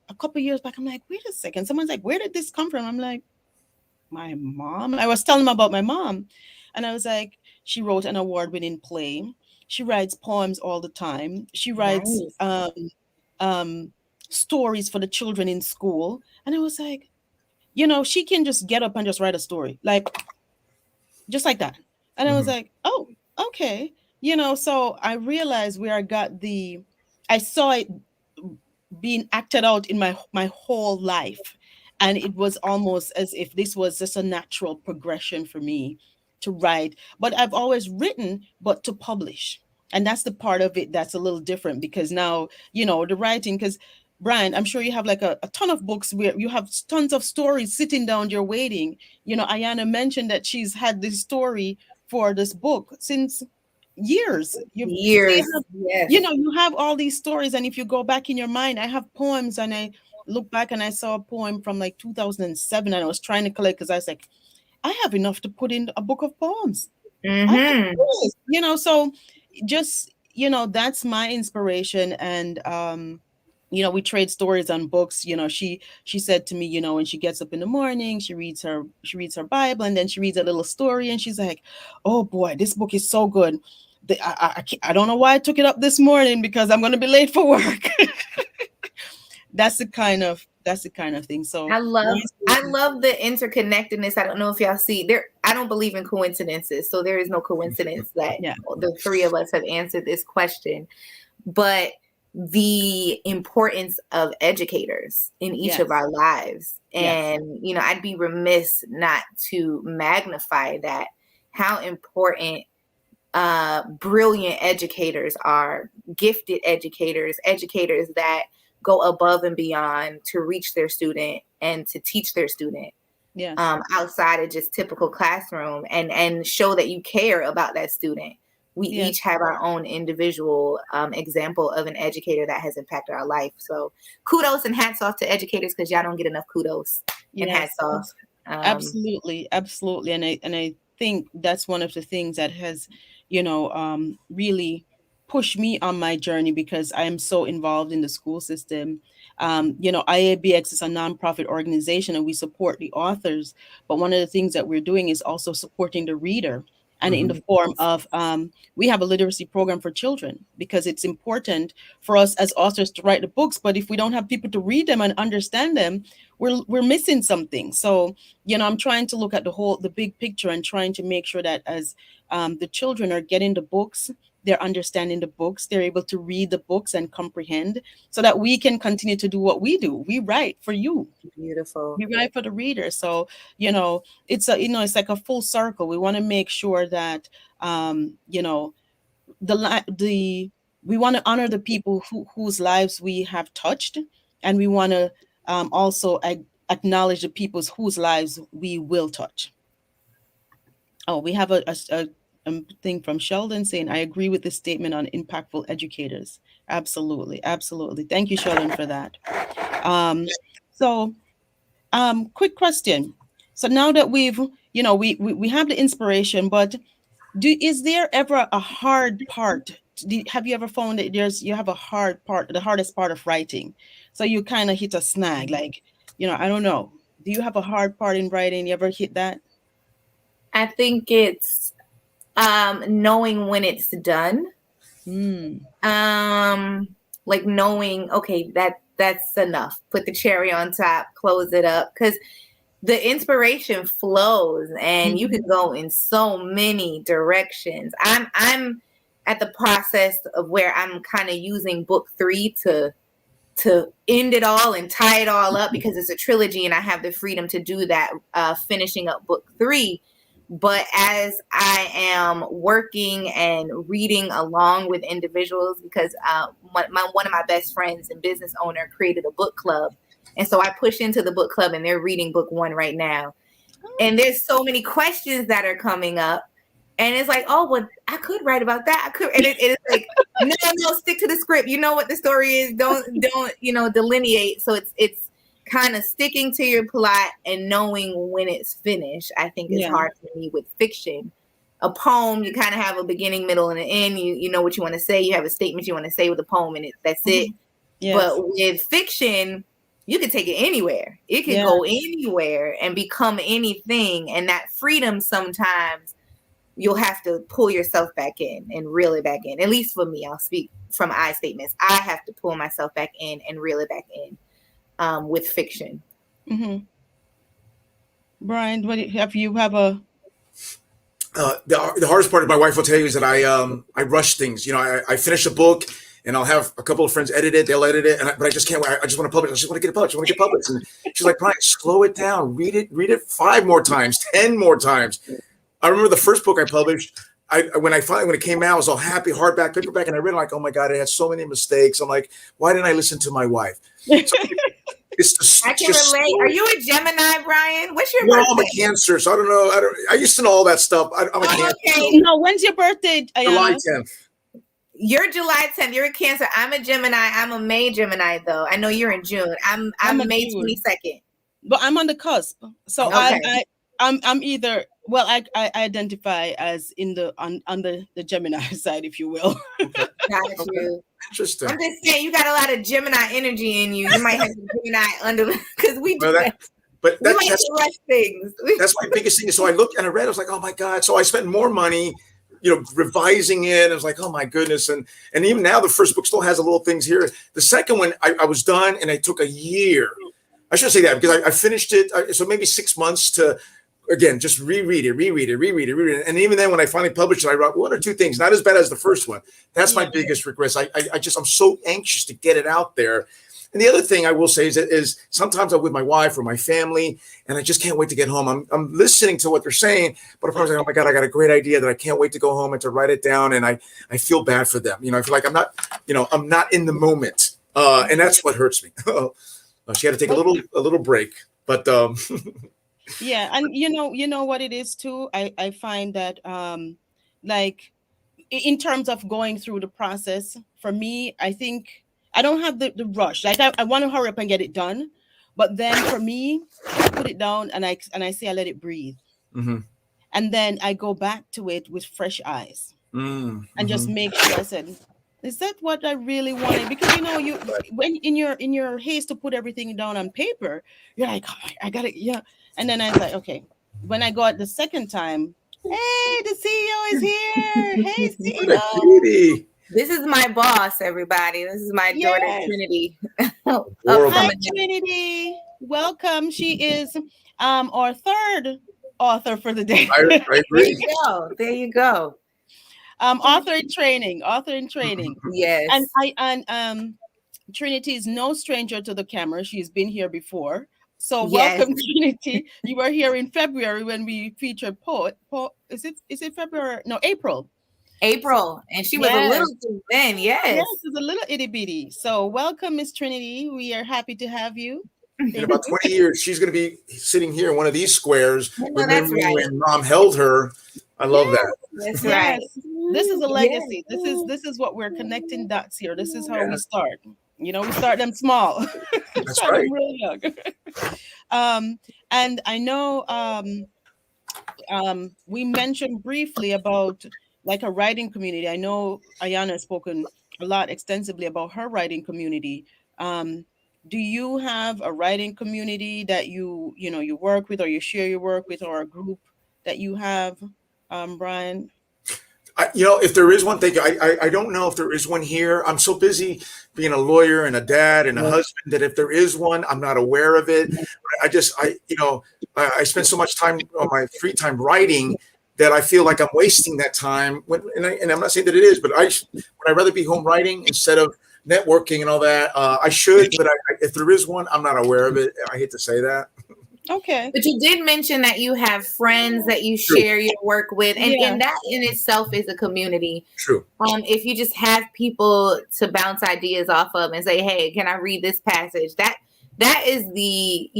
a couple years back, I'm like, wait a second. Someone's like, where did this come from? I'm like, my mom. I was telling them about my mom. And I was like, she wrote an award-winning play. She writes poems all the time. She writes stories for the children in school. And I was like, she can just get up and just write a story, just like that. And I was like, oh, okay. So I realized I saw it being acted out in my whole life. And it was almost as if this was just a natural progression for me to write. But I've always written, but to publish. And that's the part of it that's a little different because now, the writing, because Brian, I'm sure you have like a ton of books where you have tons of stories sitting down, you're waiting. Ayanna mentioned that she's had this story for this book since years. Yes. You have all these stories. And if you go back in your mind, I have poems and I look back and I saw a poem from like 2007 and I was trying to collect because I was like, I have enough to put in a book of poems. So just, that's my inspiration. And, we trade stories on books. She said to me, when she gets up in the morning, she reads her Bible and then she reads a little story and she's like, oh boy, this book is so good. I don't know why I took it up this morning because I'm going to be late for work. That's the kind of That's the kind of thing. So I love nice I to- love the interconnectedness. I don't know if y'all see there. I don't believe in coincidences, so there is no coincidence that yeah, the three of us have answered this question. But the importance of educators in each yes, of our lives, yes, and I'd be remiss not to magnify that, how important brilliant educators are, gifted educators, educators that go above and beyond to reach their student and to teach their student yes, outside of just typical classroom, and show that you care about that student. We yes, each have our own individual example of an educator that has impacted our life. So kudos and hats off to educators, because y'all don't get enough kudos and hats yes. off. Um, Absolutely, absolutely, and I think that's one of the things that has, really pushed me on my journey because I am so involved in the school system. IABX is a nonprofit organization, and we support the authors. But one of the things that we're doing is also supporting the reader, and in the Mhm. form of we have a literacy program for children because it's important for us as authors to write the books. But if we don't have people to read them and understand them, we're missing something. So I'm trying to look at the big picture and trying to make sure that as the children are getting the books, they're understanding the books, they're able to read the books and comprehend, so that we can continue to do what we do. We write for you. Beautiful. We write for the reader. So it's like a full circle. We want to make sure that the we want to honor the people whose lives we have touched, and we want to also acknowledge the people's whose lives we will touch. Oh, we have a thing from Sheldon saying, I agree with this statement on impactful educators. Absolutely, absolutely. Thank you, Sheldon, for that. So quick question. So now that we have the inspiration, but is there ever a hard part? Have you ever found that you have a hard part, the hardest part of writing? So you kind of hit a snag, like, I don't know. Do you have a hard part in writing? You ever hit that? I think it's knowing when it's done. Mm. Like knowing, okay, that's enough. Put the cherry on top, close it up, because the inspiration flows and you can Mhm. go in so many directions. I'm at the process of where I'm kind of using book 3 to end it all and tie it all up, because it's a trilogy and I have the freedom to do that, finishing up book 3. But as I am working and reading along with individuals, because one of my best friends and business owner created a book club, and so I push into the book club and they're reading book 1 right now. And there's so many questions that are coming up, and it's like, oh, well, I could write about that. I could, and it's like, no, stick to the script. You know what the story is. Don't delineate. So it's kind of sticking to your plot and knowing when it's finished. I think is Yeah. hard for me with fiction. A poem, you kind of have a beginning, middle, and an end. You know what you want to say. You have a statement you want to say with a poem, and that's it. Mhm. Yes. But with fiction, you can take it anywhere. It can Yeah. go anywhere and become anything. And that freedom, sometimes you'll have to pull yourself back in and reel it back in. At least for me, I'll speak from I statements. I have to pull myself back in and reel it back in with fiction. Mm-hmm. Brian, have you have a The hardest part of my wife will tell you is that I rush things. I finish a book and I'll have a couple of friends edit it. They'll edit it, but I just can't. I just want to publish. I just want to get it published. I want to get published. And she's like, Brian, slow it down. Read it 5 more times, 10 more times. I remember the first book I published. When it came out, I was all happy, hardback, paperback, and I read it like, oh my god, it had so many mistakes. I'm like, why didn't I listen to my wife? So I can relate. Are you a Gemini, Brian? What's your no, birthday? I'm a Cancer, so I don't know. I used to know all that stuff. I'm a Cancer. Okay. No, when's your birthday, July Ayanna? 10th. You're July 10th. You're a Cancer. I'm a Gemini. I'm a May Gemini, though. I know you're in June. I'm I'm a May June. 22nd. But I'm on the cusp. So Okay. I'm either, well, I identify as on the Gemini side, if you will. Got you. Interesting. I'm just saying, you got a lot of Gemini energy in you. You might have some Gemini under, because we do Well, that. But We like to rush things. that's my biggest thing. So I looked and I read. I was like, oh my god! So I spent more money, revising it. I was like, oh my goodness! And even now, the first book still has a little things here. The second one, I was done, and it took a year. I should say that because I finished it. So maybe 6 months to, again, just reread it. And even then, when I finally published it, I wrote one or two things, not as bad as the first one. That's my biggest regret. I'm so anxious to get it out there. And the other thing I will say is sometimes I'm with my wife or my family, and I just can't wait to get home. I'm listening to what they're saying, but of course, oh my God, I got a great idea that I can't wait to go home and to write it down. And I feel bad for them. I feel like I'm not in the moment. And that's what hurts me. She had to take a little break, but yeah. And you know what it is too. I find that like in terms of going through the process, for me, I think I don't have the rush. Like I want to hurry up and get it done. But then for me, I put it down and I say I let it breathe. Mm-hmm. And then I go back to it with fresh eyes and just make sure I said, is that what I really wanted? Because you when in your haste to put everything down on paper, you're like, oh, I got it, yeah. And then I was like, okay. When I go out the second time, hey, the CEO is here. Hey, CEO. This is my boss, everybody. This is my daughter, Trinity. Hi, Trinity. Welcome. She is our third author for the day. I agree. There you go. Author in training. Yes. And Trinity is no stranger to the camera. She's been here before. So welcome, Trinity. You were here in February when we featured Poet. Is it February? No, April. And she was a little too then. Yes, she was a little itty bitty. So welcome, Miss Trinity. We are happy to have you. In about 20 years, she's going to be sitting here in one of these squares with memory when Mom held her. I love that. That's right. This is a legacy. This is what we're connecting dots here. This is how we start. We start them small. That's right. Them real young. And I know we mentioned briefly about like a writing community. I know Ayanna has spoken a lot extensively about her writing community. Do you have a writing community that you work with, or you share your work with, or a group that you have, Brian? If there is one thing, I don't know if there is one here. I'm so busy being a lawyer and a dad and a husband that if there is one, I'm not aware of it. I spend so much time on my free time writing that I feel like I'm wasting that time. And I'm not saying that it is, but would I rather be home writing instead of networking and all that? I should, but if there is one, I'm not aware of it. I hate to say that. Okay. But you did mention that you have friends that you share your work with, and that in itself is a community. True. If you just have people to bounce ideas off of and say, hey, can I read this passage? That is the,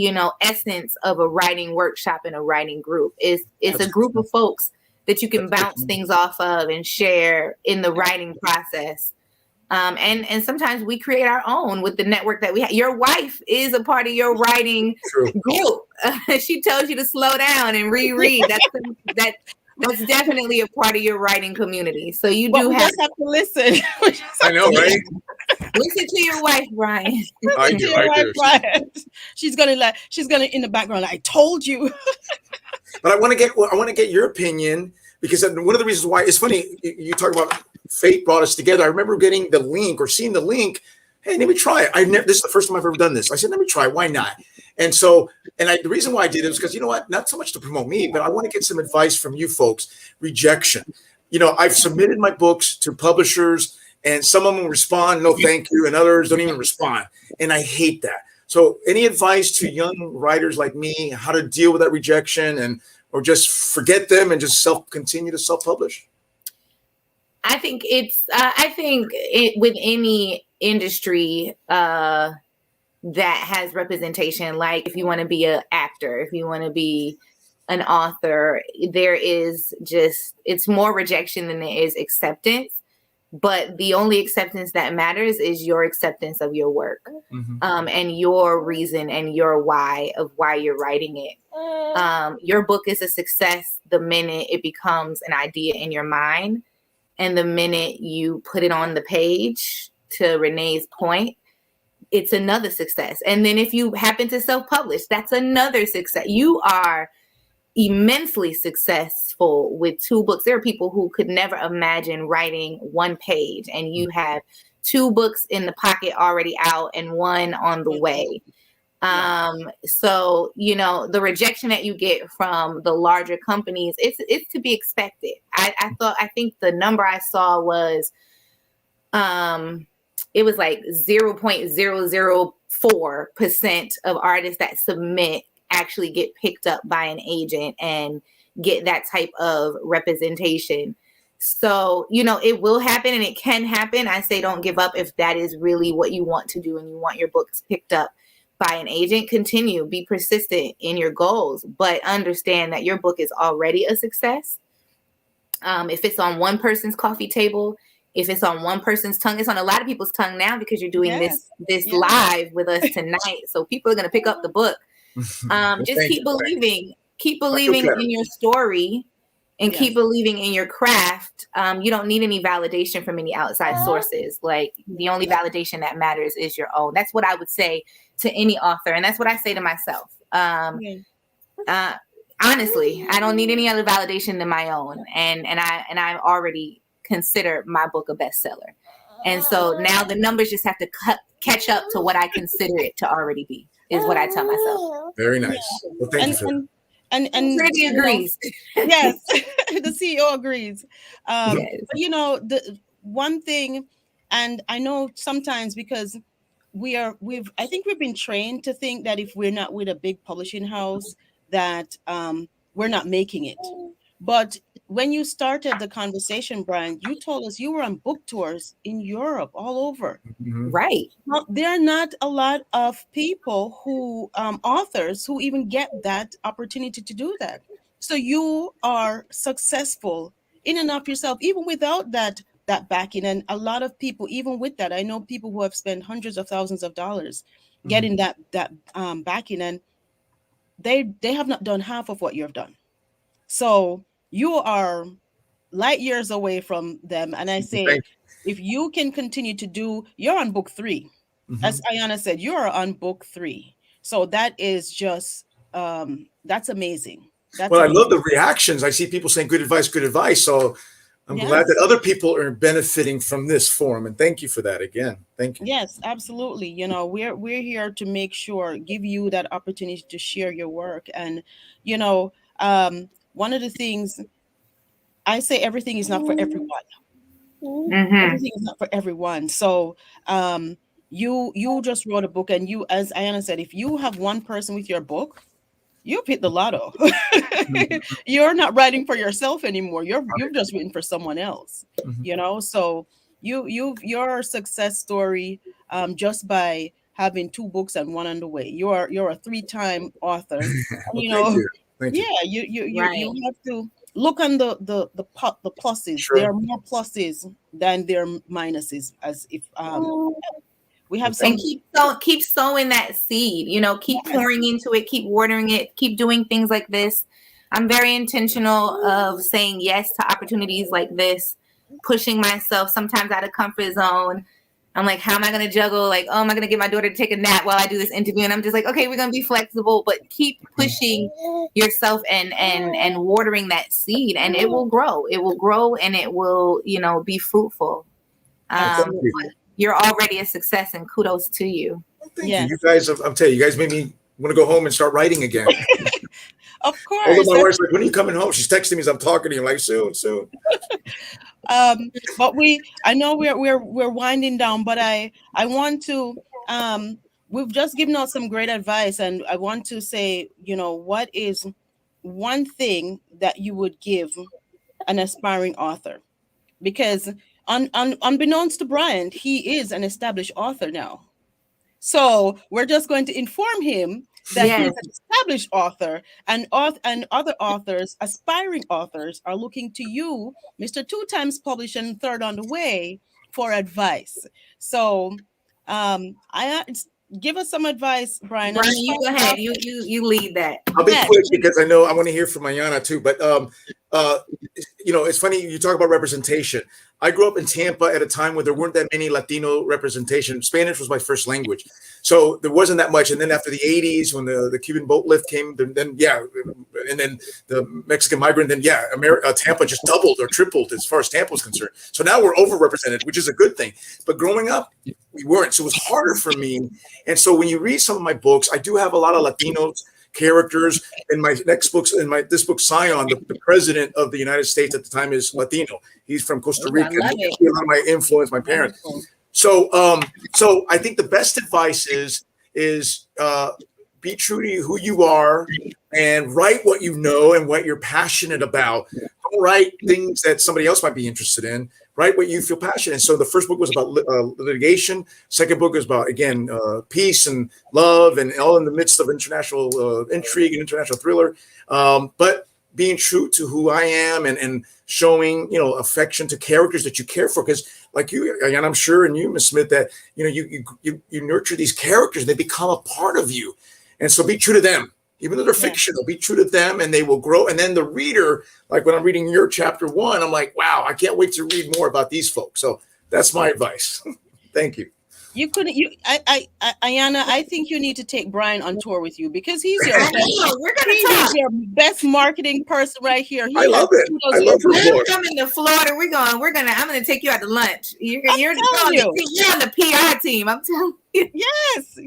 essence of a writing workshop and a writing group. It's a group of folks that you can bounce things off of and share in the writing process. And sometimes we create our own with the network that we have. Your wife is a part of your writing group. She tells you to slow down and reread. That's definitely a part of your writing community. So you just have to listen. I know, right? Listen to your wife, Brian. I do. Brian. She's gonna in the background. I told you. But I want to get your opinion, because one of the reasons why it's funny you talk about fate brought us together. I remember getting the link or seeing the link. Hey, let me try it. This is the first time I've ever done this. I said, let me try. Why not? And so, the reason why I did it was because, you know what? Not so much to promote me, but I want to get some advice from you folks. Rejection. I've submitted my books to publishers, and some of them respond, no, thank you, and others don't even respond. And I hate that. So, any advice to young writers like me, how to deal with that rejection, or just forget them and just continue to self-publish? I think with any industry that has representation, like if you want to be an actor, if you want to be an author, there is it's more rejection than there is acceptance. But the only acceptance that matters is your acceptance of your work, and your reason and your why of why you're writing it. Your book is a success the minute it becomes an idea in your mind. And the minute you put it on the page, to Renee's point, it's another success. And then if you happen to self-publish, that's another success. You are immensely successful with 2 books. There are people who could never imagine writing 1 page, and you have 2 books in the pocket already out and 1 on the way. So, you know, the rejection that you get from the larger companies, it's to be expected. I think the number I saw was, it was like 0.004% of artists that submit actually get picked up by an agent and get that type of representation. So, you know, it will happen and it can happen. I say don't give up if that is really what you want to do and you want your books picked up by an agent. Continue, be persistent in your goals, but understand that your book is already a success. If it's on one person's coffee table, if it's on one person's tongue, it's on a lot of people's tongue now because you're doing this live with us tonight. So people are going to pick up the book. Just keep believing in your story and keep believing in your craft. You don't need any validation from any outside sources. Like, the only validation that matters is your own. That's what I would say to any author. And that's what I say to myself. Honestly, I don't need any other validation than my own. And I already consider my book a bestseller. And so now the numbers just have to catch up to what I consider it to already be, is what I tell myself. Very nice. Well, thank you for that. And Trinity agrees. Yes, the CEO agrees. But you know, the one thing, and I know sometimes because I think we've been trained to think that if we're not with a big publishing house, that we're not making it. But when you started the conversation, Brian, you told us you were on book tours in Europe, all over. Right. Well, there are not a lot of people who, authors, who even get that opportunity to do that. So you are successful in and of yourself, even without that backing. And a lot of people, even with that, I know people who have spent hundreds of thousands of dollars getting that backing, and they have not done half of what you've done. So you are light years away from them. And I say, if you can continue to do, you're on book 3. As Ayanna said, you're on book 3. So that is just, that's amazing. That's amazing. I love the reactions. I see people saying good advice, good advice. So I'm glad that other people are benefiting from this forum. And thank you for that again. Thank you. Yes, absolutely. You know, we're here to make sure, give you that opportunity to share your work. And, you know, one of the things I say, everything is not for everyone. Everything is not for everyone. So you just wrote a book, and you, as Ayanna said, if you have one person with your book, you've hit the lotto. You're not writing for yourself anymore. You've just written for someone else. You know, so you're a success story just by having 2 books and one on the way. You're a 3-time author. Well, you know, thank you. You have to look on the pluses. Sure. There are more pluses than there are minuses. As if we have some. And keep sowing that seed. You know, keep pouring into it. Keep watering it. Keep doing things like this. I'm very intentional of saying yes to opportunities like this, pushing myself sometimes out of comfort zone. I'm like, how am I going to juggle? Like, oh, am I going to get my daughter to take a nap while I do this interview? And I'm just like, okay, we're going to be flexible, but keep pushing yourself and watering that seed, and it will grow. It will grow, and it will, you know, be fruitful. You're already a success, and kudos to you. Thank you. You guys, I'm telling you, guys made me want to go home and start writing again. Of course. Although my wife's like, when are you coming home? She's texting me as I'm talking to you. I'm like, soon. But I know we're winding down, but I want to, we've just given out some great advice, and I want to say, you know, what is one thing that you would give an aspiring author? Because unbeknownst to Bryant, he is an established author now. So we're just going to inform him that he's an established author, and other authors, aspiring authors, are looking to you, Mr. 2 times published and 3rd on the way, for advice. So give us some advice, Brian. Brian, you go ahead. You lead that. I'll be quick because I know I want to hear from Ayanna too. But it's funny you talk about representation. I grew up in Tampa at a time when there weren't that many Latino representation. Spanish was my first language, so there wasn't that much. And then after the '80s, when the Cuban boat lift came, then yeah, and then the Mexican migrant, then yeah, Tampa just doubled or tripled as far as Tampa was concerned. So now we're overrepresented, which is a good thing. But growing up, we weren't. So it was harder for me. And so when you read some of my books, I do have a lot of Latinos characters. In my next books, this book, Scion, the president of the United States at the time is Latino. He's from Costa Rica. A lot of my influence, my parents. So I think the best advice is be true to who you are and write what you know and what you're passionate about. Don't write things that somebody else might be interested in. Write what you feel passionate. And so the first book was about litigation. Second book is about, again, peace and love, and all in the midst of international intrigue and international thriller. But being true to who I am and showing, affection to characters that you care for. Because like you, and I'm sure, and you, Ms. Smith, that, you nurture these characters, they become a part of you. And so be true to them. Even though they're fictional, be true to them and they will grow. And then the reader, like when I'm reading your chapter 1, I'm like, wow, I can't wait to read more about these folks. So that's my advice. Thank you. Ayanna, I think you need to take Brian on tour with you, because he's your best marketing person right here. I love it. I love her book. Coming to Florida, I'm gonna take you out to lunch. You're on the PR team. I'm telling you. Yes,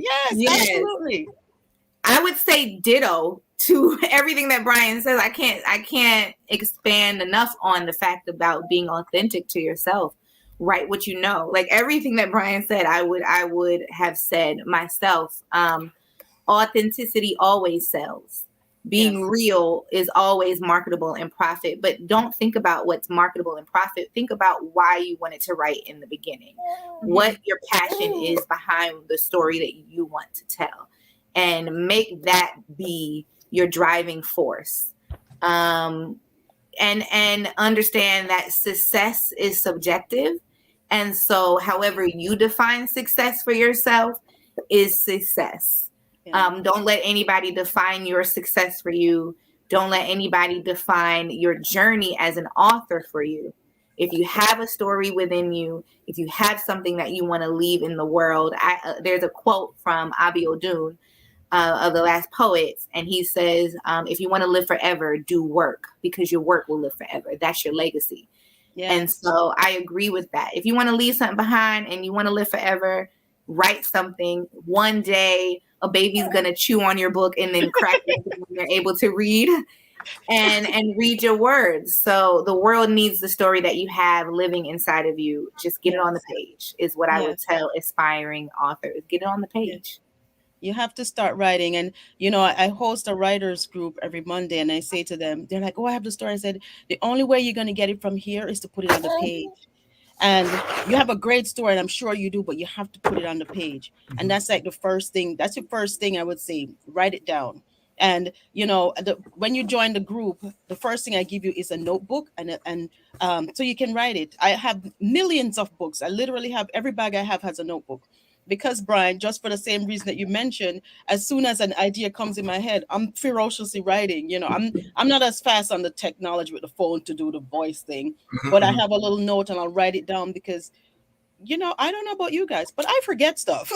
absolutely. I would say ditto to everything that Brian says. I can't expand enough on the fact about being authentic to yourself. Write what you know. Like everything that Brian said, I would have said myself. Authenticity always sells. Being real is always marketable and profit. But don't think about what's marketable and profit. Think about why you wanted to write in the beginning. What your passion is behind the story that you want to tell. And make that be your driving force. And understand that success is subjective. And so however you define success for yourself is success. Yeah. Don't let anybody define your success for you. Don't let anybody define your journey as an author for you. If you have a story within you, if you have something that you want to leave in the world, there's a quote from Abiodun, of the Last Poets, and he says, if you want to live forever, do work, because your work will live forever. That's your legacy. Yes. And so I agree with that. If you want to leave something behind and you want to live forever, write something. One day a baby's gonna chew on your book and then crack it when they're able to read and read your words. So the world needs the story that you have living inside of you. Just get it on the page is what I would tell aspiring authors. Get it on the page. You have to start writing. And, I host a writers group every Monday, and I say to them, they're like, oh, I have the story. I said, the only way you're going to get it from here is to put it on the page. And you have a great story, and I'm sure you do, but you have to put it on the page. And that's like the first thing. That's the first thing I would say. Write it down. And, when you join the group, the first thing I give you is a notebook, and so you can write it. I have millions of books. I literally have every bag I have has a notebook. Because, Brian, just for the same reason that you mentioned, as soon as an idea comes in my head, I'm ferociously writing. I'm not as fast on the technology with the phone to do the voice thing, but I have a little note and I'll write it down because, I don't know about you guys, but I forget stuff.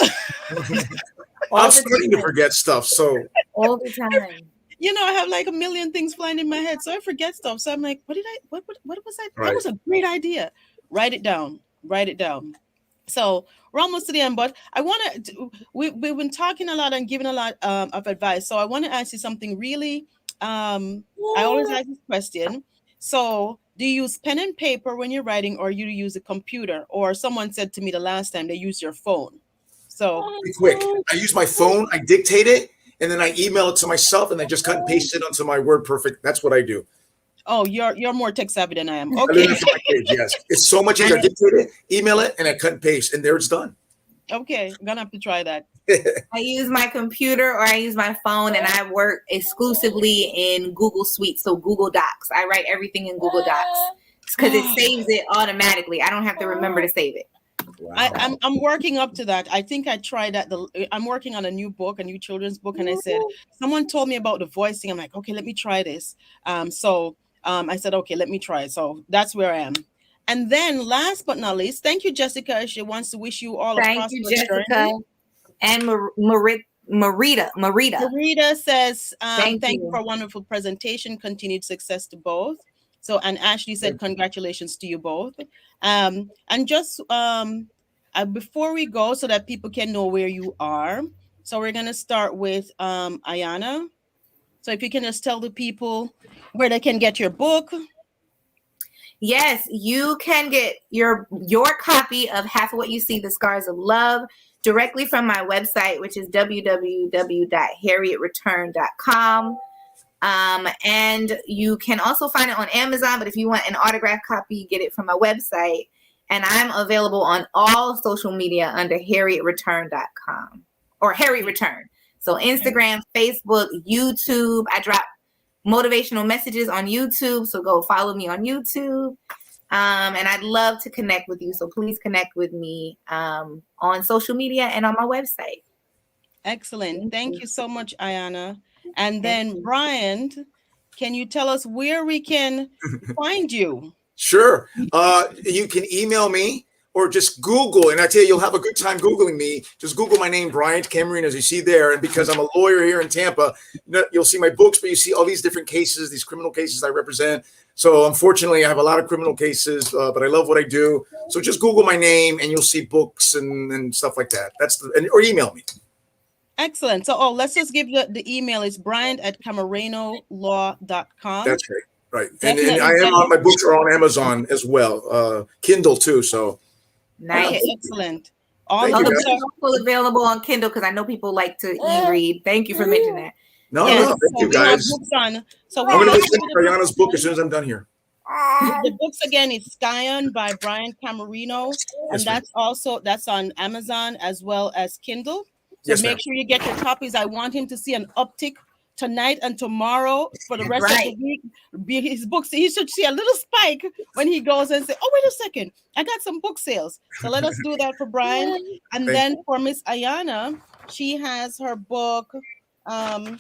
I'm starting to forget stuff. So all the time. I have like a million things flying in my head, so I forget stuff. So I'm like, what was I? Right. That was a great idea. Write it down. So we're almost to the end, but I want to, we've been talking a lot and giving a lot of advice. So I want to ask you something really, I always ask this question. So do you use pen and paper when you're writing, or you use a computer? Or someone said to me the last time they use your phone. So quick, I use my phone, I dictate it, and then I email it to myself, and I just cut and paste it onto my WordPerfect. That's what I do. Oh, you're more tech savvy than I am. Okay. Yes, it's so much easier. I dictate it, email it, and I cut and paste, and there it's done. Okay, I'm gonna have to try that. I use my computer or I use my phone, and I work exclusively in Google Suite, so Google Docs. I write everything in Google Docs because it saves it automatically. I don't have to remember to save it. Wow. I'm working up to that. I think I tried that. I'm working on a new children's book, and I said someone told me about the voicing. I'm like, okay, let me try this. So I said, okay, let me try it. So that's where I am. And then last but not least, thank you, Jessica. She wants to wish you all a Thank you, prosperous Jessica. journey. And Marita. Marita says, Thank thank you you. for a wonderful presentation. Continued success to both. So, and Ashley said, congratulations to you both. And just before we go, so that people can know where you are. So we're going to start with Ayanna. So if you can just tell the people where they can get your book. Yes, you can get your copy of Half of What You See, The Scars of Love, directly from my website, which is www.harrietreturn.com. And you can also find it on Amazon, but if you want an autographed copy, get it from my website. And I'm available on all social media under harrietreturn.com or Harriet Return. So Instagram, Facebook, YouTube. I drop motivational messages on YouTube, so go follow me on YouTube. And I'd love to connect with you. So please connect with me on social media and on my website. Excellent. Thank you so much, Ayanna. And then Bryant, can you tell us where we can find you? Sure. You can email me or just Google, and I tell you, you'll have a good time Googling me. Just Google my name, Bryant Camarino, as you see there. And because I'm a lawyer here in Tampa, you'll see my books, but you see all these different cases, these criminal cases I represent. So unfortunately, I have a lot of criminal cases, but I love what I do. So just Google my name, and you'll see books and stuff like that. Or email me. Excellent. So, let's just give the email. It's bryant@camarenolaw.com. That's right. Right. And I am on, my books are on Amazon as well. Kindle too. So nice. Okay, excellent. All the books are also available on Kindle because I know people like to e-read. Thank you for mentioning that. No, thank you guys. I'm going to listen to Ayanna's book as soon as I'm done here. The books again is Scion by Bryant Camarino, and that's on Amazon as well as Kindle. So make sure you get your copies. I want him to see an uptick tonight and tomorrow for the rest of the week. His books, he should see a little spike when he goes and say, oh, wait a second, I got some book sales. So let us do that for Brian. And then for Miss Ayanna, she has her book, Half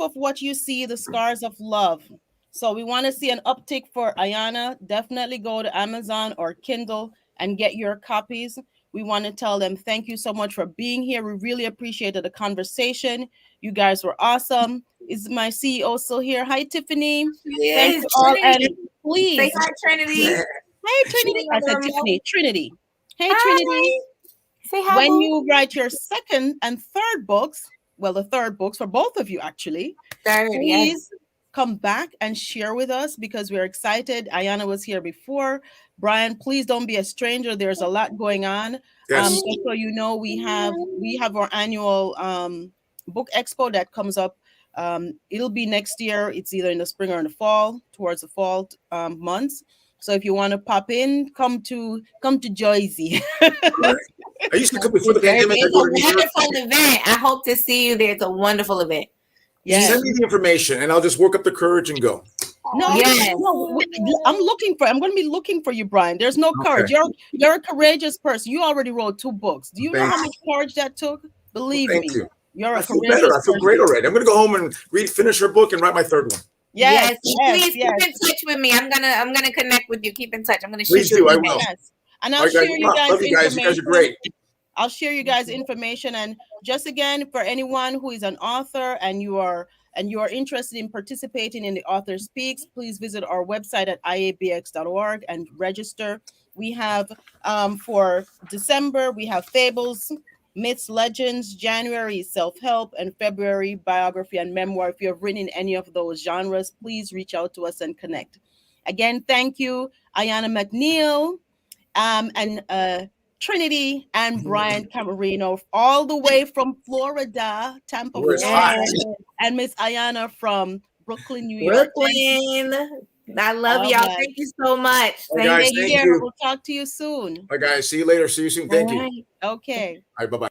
of What You See, The Scars of Love. So we want to see an uptick for Ayanna. Definitely go to Amazon or Kindle and get your copies. We want to tell them thank you so much for being here. We really appreciated the conversation. You guys were awesome. Is my CEO still here? Hi, Tiffany. Yes, thank you all. And please say hi, Trinity. Hi, Trinity. I said Tiffany. Trinity. Hey, hi. Trinity. Say hi. When you write your second and third books, well, the third books for both of you actually, please come back and share with us because we're excited. Ayanna was here before. Brian, please don't be a stranger. There's a lot going on. Just so you know, we have our annual book expo that comes up. It'll be next year. It's either in the spring or in the fall, towards the fall months. So if you want to pop in, come to Jersey. I used to come before the pandemic. It's a wonderful event. I hope to see you there. It's a wonderful event. Yes. Send me the information and I'll just work up the courage and go. No, I'm going to be looking for you, Brian. There's no courage. You're a courageous person. You already wrote 2 books. Do you know how much courage that took? Believe me. You. You're I feel better. I feel great already. I'm going to go home and finish her book and write my 3rd one. Yes. Please keep in touch with me. I'm gonna connect with you. Keep in touch. I'm gonna shoot you. I will. Yes. And I'll share you guys information. You guys are great. I'll share you guys information. And just again, for anyone who is an author and you are interested in participating in the Author Speaks, please visit our website at iabx.org and register. We have for December, we have Fables, Myths, Legends. January is self-help, and February biography and memoir. If you have written in any of those genres, please reach out to us and connect. Again, thank you, Ayanna Mcneil, and Trinity and Bryant Camarino, all the way from Florida, Tampa, Florida, and Miss Ayanna from Brooklyn, New York. Brooklyn. I love y'all. Thank you so much. Thank you. We'll talk to you soon. Bye, guys. See you later. See you soon. Thank you. Okay. All right. Bye-bye.